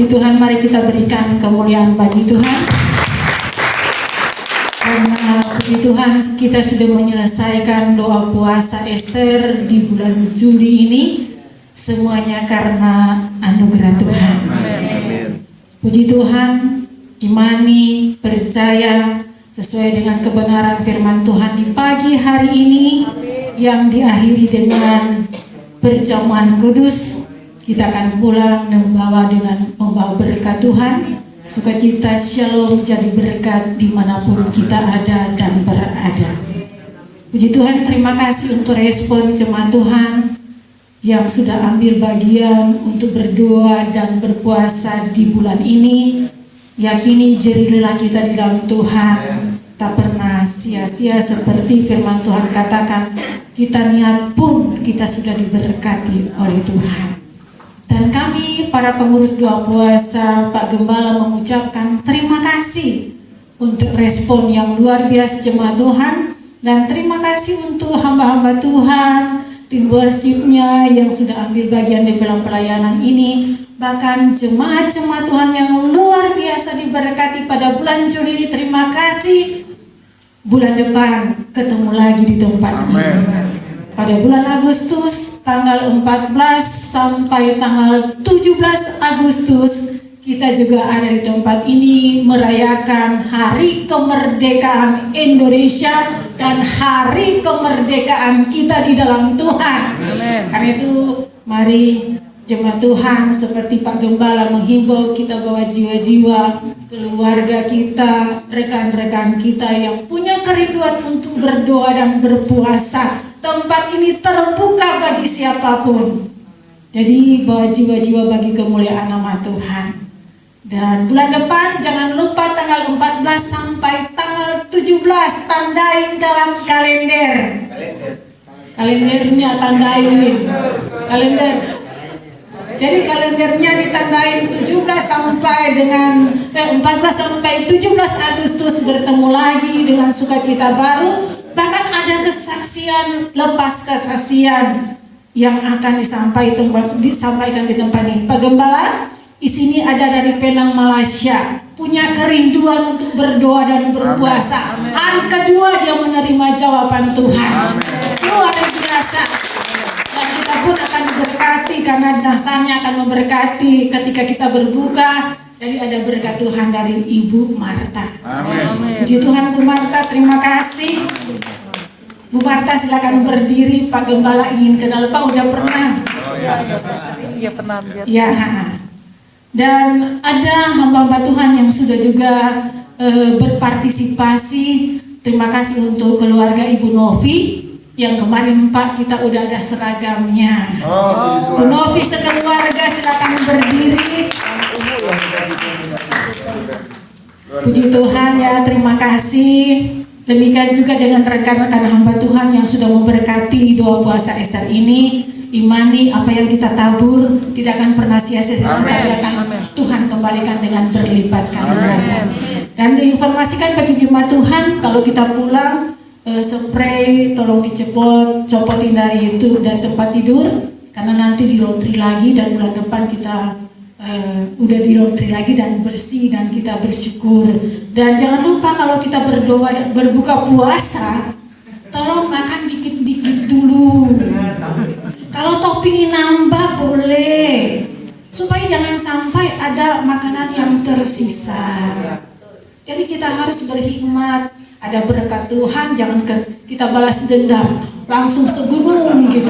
Puji Tuhan, mari kita berikan kemuliaan bagi Tuhan. Karena puji Tuhan kita sudah menyelesaikan doa puasa Ester di bulan Juli ini. Semuanya karena anugerah Tuhan. Puji Tuhan, imani, percaya sesuai dengan kebenaran firman Tuhan di pagi hari ini yang diakhiri dengan perjamuan kudus. Kita akan pulang membawa berkat Tuhan, sukacita, shalom, jadi berkat dimanapun kita ada dan berada. Puji Tuhan, terima kasih untuk respon jemaat Tuhan yang sudah ambil bagian untuk berdoa dan berpuasa di bulan ini. Yakini jerih lelah kita di dalam Tuhan tak pernah sia-sia, seperti firman Tuhan katakan, kita niat pun kita sudah diberkati oleh Tuhan. Dan kami para pengurus doa puasa, Pak Gembala mengucapkan terima kasih untuk respon yang luar biasa jemaat Tuhan, dan terima kasih untuk hamba-hamba Tuhan, tim worshipnya yang sudah ambil bagian di dalam pelayanan ini, bahkan jemaat-jemaat Tuhan yang luar biasa diberkati pada bulan Juli ini. Terima kasih. Bulan depan ketemu lagi di tempat ini. Pada bulan Agustus tanggal 14 sampai tanggal 17 Agustus kita juga ada di tempat ini merayakan Hari Kemerdekaan Indonesia dan Hari Kemerdekaan kita di dalam Tuhan. Karena itu mari jemaat Tuhan seperti Pak Gembala menghimbau, kita bawa jiwa-jiwa keluarga kita, rekan-rekan kita yang punya kerinduan untuk berdoa dan berpuasa. Tempat ini terbuka bagi siapapun. Jadi bawa jiwa-jiwa bagi kemuliaan nama Tuhan. Dan bulan depan jangan lupa tanggal 14 sampai tanggal 17 tandain kalender. Kalendernya tandain. Kalender. Jadi kalendernya ditandain 17 sampai dengan 14 sampai 17 Agustus bertemu lagi dengan sukacita baru. Bahkan ada kesaksian, lepas kesaksian yang akan disampaikan di tempat ini. Pak Gembala, di sini ada dari Penang, Malaysia, punya kerinduan untuk berdoa dan berpuasa. Hari kedua dia menerima jawaban Tuhan. Luar biasa. Dan kita pun akan diberkati karena dasarnya akan memberkati ketika kita berbuka. Jadi ada berkat Tuhan dari Ibu Marta. Amin. Puji Tuhan Bu Marta, terima kasih. Bu Marta silakan berdiri. Pak Gembala ingin kenal, Pak udah pernah? Iya pernah lihat. Ya. Dan ada hamba-hamba Tuhan yang sudah juga berpartisipasi. Terima kasih untuk keluarga Ibu Novi yang kemarin Pak kita udah ada seragamnya. Bu Novi sekeluarga silakan berdiri. Puji Tuhan ya, terima kasih. Demikian juga dengan rekan-rekan hamba Tuhan yang sudah memberkati doa puasa Ester ini. Imani apa yang kita tabur tidak akan pernah sia-sia, tetapi akan Tuhan kembalikan dengan berlipat kali ganda. Dan diinformasikan bagi jemaat Tuhan, kalau kita pulang spray tolong copotin dari itu dan tempat tidur, karena nanti di laundry lagi dan bulan depan kita udah di laundry lagi dan bersih dan kita bersyukur. Dan jangan lupa kalau kita berdoa dan berbuka puasa, tolong makan dikit-dikit dulu. Kalau toppingnya nambah boleh, supaya jangan sampai ada makanan yang tersisa. Jadi kita harus berhikmat. Ada berkat Tuhan, jangan kita balas dendam langsung segunung gitu.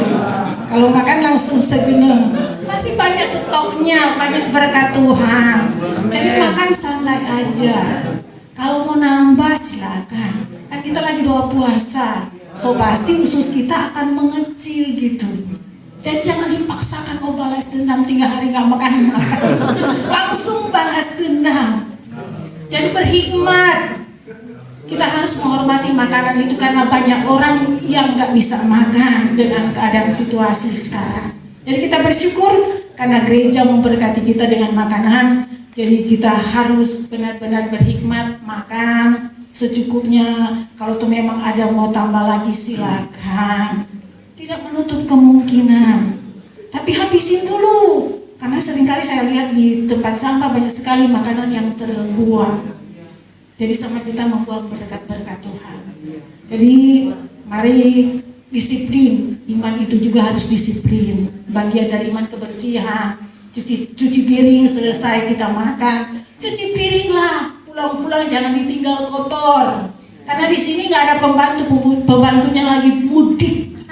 Kalau makan langsung segunung, masih banyak stoknya, banyak berkat Tuhan. Jadi makan santai aja. Kalau mau nambah silakan. Kan kita lagi doa puasa, so pasti usus kita akan mengecil gitu. Dan jangan dipaksakan mau balas dendam 3 hari nggak makan, langsung balas dendam. Jadi berhikmat. Kita harus menghormati makanan itu karena banyak orang yang nggak bisa makan dengan keadaan situasi sekarang. Jadi kita bersyukur karena gereja memberkati kita dengan makanan. Jadi kita harus benar-benar berhikmat, makan secukupnya. Kalau tuh memang ada mau tambah lagi silakan. Tidak menutup kemungkinan. Tapi habisin dulu karena Karena seringkali saya lihat di tempat sampah banyak sekali makanan yang terbuang. Jadi sama kita membuang berkat-berkat Tuhan. Jadi mari disiplin. Iman itu juga harus disiplin. Bagian dari iman kebersihan. Cuci piring selesai kita makan. Cuci piring lah. Pulang-pulang jangan ditinggal kotor. Karena di sini nggak ada pembantunya lagi mudik.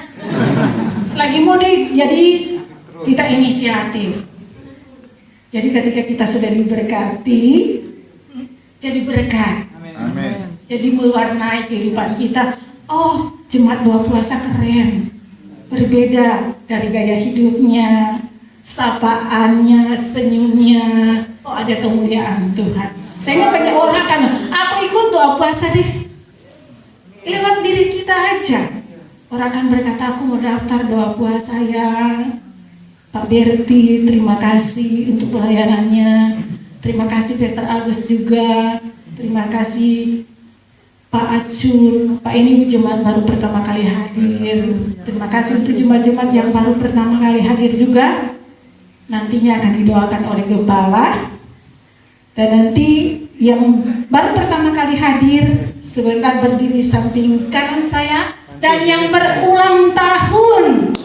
Lagi mudik, jadi kita inisiatif. Jadi ketika kita sudah diberkati, jadi berkat. Amin. Jadi mewarnai kehidupan kita. Oh, jemaat doa puasa keren. Berbeda dari gaya hidupnya, sapaannya, senyumnya. Oh, ada kemuliaan Tuhan. Sehingga banyak orang kan, aku ikut doa puasa deh. Lewat diri kita aja. Orang akan berkata, aku mau daftar doa puasa ya. Pak Berti, terima kasih untuk pelayanannya. Terima kasih Pastor Agus juga. Terima kasih Pak Acun. Pak ini jemaat baru pertama kali hadir. Terima kasih untuk jemaat-jemaat yang baru pertama kali hadir juga. Nantinya akan didoakan oleh gembala. Dan nanti yang baru pertama kali hadir sebentar berdiri samping kanan saya. Dan yang berulang tahun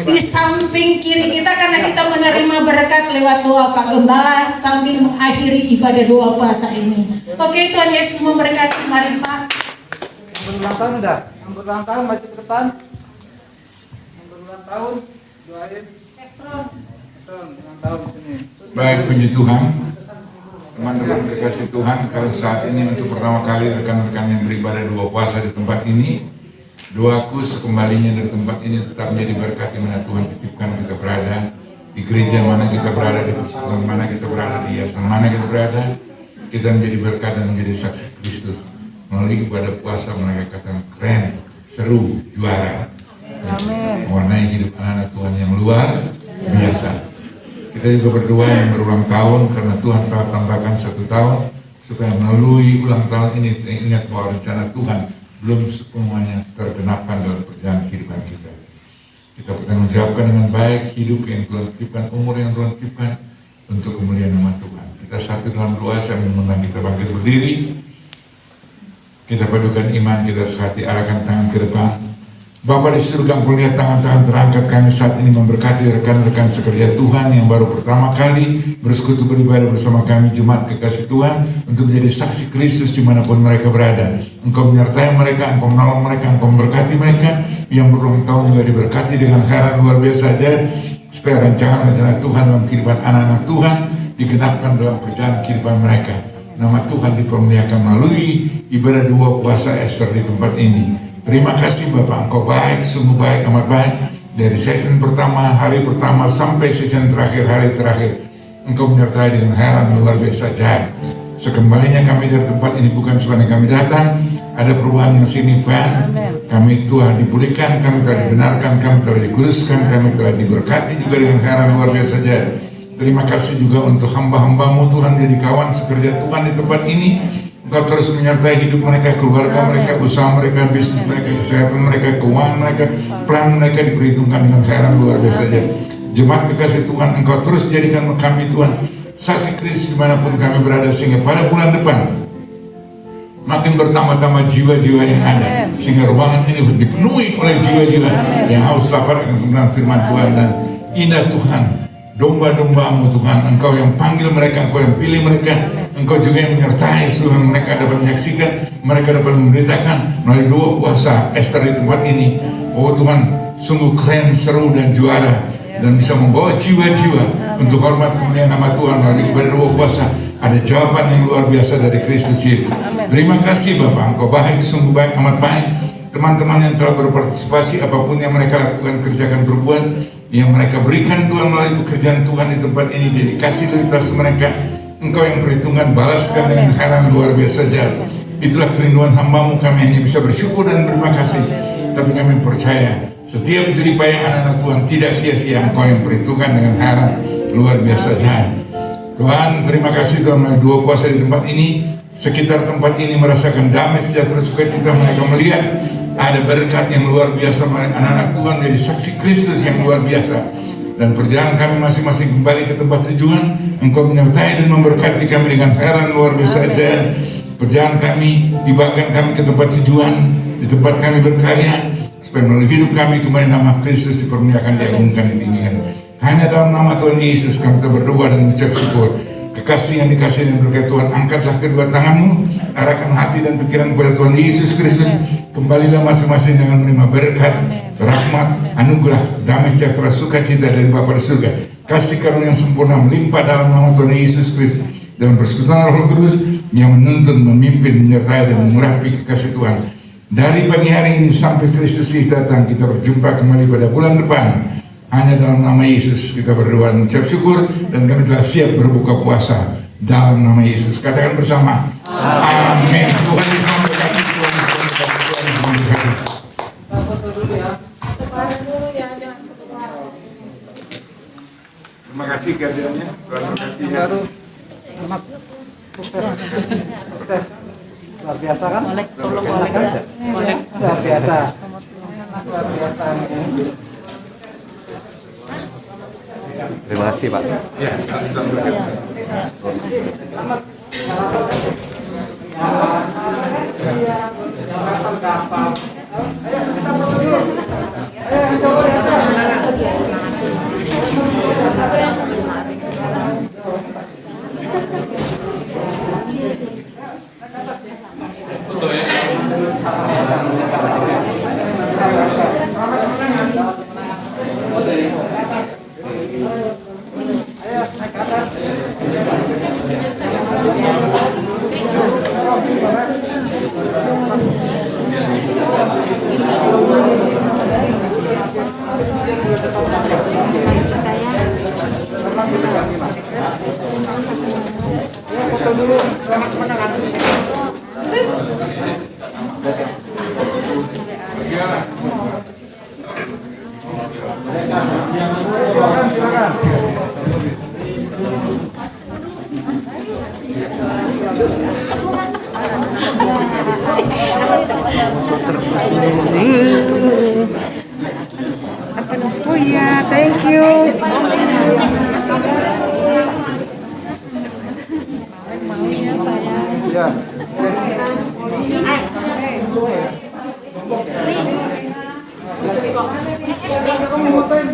di samping kiri kita, karena kita menerima berkat lewat doa Pak Gembala sambil mengakhiri ibadah doa puasa ini. Oke, Tuhan Yesus memberkati. Mari Pak. Yang berulang tahun udah, yang berulang tahun maju ke depan. Yang berulang tahun doain. Estron, ulang tahun di sini. Baik, puji Tuhan. Teman-teman kekasih Tuhan, kalau saat ini untuk pertama kali rekan-rekan yang beribadah doa puasa di tempat ini, doaku sekembalinya dari tempat ini tetap menjadi berkat di mana Tuhan titipkan kita berada, di gereja mana kita berada, di persekutuan mana kita berada, di yayasan mana kita berada, kita menjadi berkat dan menjadi saksi Kristus. Melalui ibadah puasa mereka katakan keren, seru, juara. Amin. Mewarnai hidup anak-anak Tuhan yang luar biasa. Kita juga berdoa yang berulang tahun karena Tuhan telah tambahkan 1 tahun supaya melalui ulang tahun ini kita ingat bahwa rencana Tuhan belum semuanya tergenapkan dalam perjalanan kehidupan kita. Kita bertanggungjawabkan dengan baik hidup yang Tuhan titipkan, umur yang Tuhan titipkan untuk kemuliaan nama Tuhan. Kita satu dalam doa, saya mengundang kita bangkit berdiri. Kita padukan iman, kita sekati arahkan tangan ke depan. Bapa di surga, Engkau lihat tangan-tangan terangkat kami saat ini memberkati rekan-rekan sekerja Tuhan yang baru pertama kali bersekutu beribadah bersama kami jemaat kekasih Tuhan untuk menjadi saksi Kristus dimanapun mereka berada. Engkau menyertai mereka, Engkau menolong mereka, Engkau memberkati mereka. Yang berulang tahun juga diberkati dengan khairat luar biasa saja, supaya rencana-rencana Tuhan dalam kehidupan anak-anak Tuhan digenapkan dalam perjalanan kehidupan mereka. Nama Tuhan dipermuliakan melalui ibadah doa puasa Ester di tempat ini. Terima kasih Bapak, Engkau baik, sungguh baik, amat baik. Dari sesi pertama, hari pertama sampai sesi terakhir, hari terakhir, Engkau menyertai dengan heran luar biasa jahat. Sekembalinya kami dari tempat ini bukan sebenarnya kami datang, ada perubahan yang signifikan. Kami Tuhan dipulihkan, kami telah dibenarkan, kami telah dikuduskan, kami telah diberkati juga dengan heran luar biasa jahat. Terima kasih juga untuk hamba-hambamu Tuhan, menjadi kawan sekerja Tuhan di tempat ini. Engkau terus menyertai hidup mereka, keluarga mereka, usaha mereka, bisnis mereka, kesehatan mereka, keuangan mereka, plan mereka diperhitungkan dengan khairan luar biasa saja. Jemaat kekasih Tuhan, Engkau terus jadikan kami Tuhan saksi Kristus dimanapun kami berada, sehingga pada bulan depan makin bertambah-tambah jiwa-jiwa yang ada, sehingga ruangan ini dipenuhi oleh jiwa-jiwa yang haus lapar akan kebenaran firman Tuhan. Dan indah Tuhan, domba-dombamu Tuhan, Engkau yang panggil mereka, Engkau yang pilih mereka, Engkau juga yang menyertai seluruh mereka dapat menyaksikan, mereka dapat memberitakan melalui doa puasa Ester di tempat ini. Oh Tuhan, sungguh keren, seru dan juara, dan bisa membawa jiwa-jiwa untuk hormat kemuliaan nama Tuhan melalui ibadah doa puasa. Ada jawaban yang luar biasa dari Kristus Yesus. Terima kasih Bapak, Engkau baik, sungguh baik, amat baik. Teman-teman yang telah berpartisipasi, apapun yang mereka lakukan, kerjakan, berbuat, yang mereka berikan Tuhan melalui pekerjaan Tuhan di tempat ini, dedikasi loyalitas mereka, Engkau yang perhitungan, balaskan dengan khairan luar biasa saja. Itulah kerinduan hamba-Mu, kami hanya bisa bersyukur dan berterima kasih. Tapi kami percaya setiap jerih payah anak-anak Tuhan tidak sia-sia. Engkau yang perhitungan dengan khairan luar biasa saja. Tuhan, terima kasih Tuhan, melalui dua puasa di tempat ini, sekitar tempat ini merasakan damai, sejahtera, sukacita. Mereka melihat ada berkat yang luar biasa. Anak-anak Tuhan menjadi saksi Kristus yang luar biasa. dan perjalanan kami masing-masing kembali ke tempat tujuan. Engkau menyertai dan memberkati kami dengan heran luar biasa ajaib. Perjalanan kami, tibakan kami ke tempat tujuan, di tempat kami berkarya, supaya melalui hidup kami kembali nama Kristus dipermuliakan, diagungkan, ditinggikan. Hanya dalam nama Tuhan Yesus kami berdoa dan mengucap syukur. Kekasih yang dikasihi dan berkat Tuhan, angkatlah kedua tanganmu, arahkan hati dan pikiran kepada Tuhan Yesus Kristus. Kembalilah masing-masing dengan menerima berkat, rahmat, anugerah, damai sejahtera, sukacita dari Bapa di surga. Kasih karunia yang sempurna melimpah dalam nama Tuhan Yesus Kristus, dalam persekutuan Roh Kudus yang menuntun, memimpin, menyertai dan mengurapi kekasih Tuhan. Dari pagi hari ini sampai Kristus datang, kita berjumpa kembali pada bulan depan. Hanya dalam nama Yesus kita berdoa dan mengucap syukur, dan kami telah siap berbuka puasa dalam nama Yesus. Katakan bersama, amin. Tuhan Yesus memberkati, Tuhan Yesus memberkati. Terima kasih kehadirannya. Tuhan berkati. Baru selamat sukses. Luar biasa kan? Luar biasa. Luar biasa. Terima kasih Pak. Ya, Silakan. Oh iya, thank you. Ya. Kamu fotoin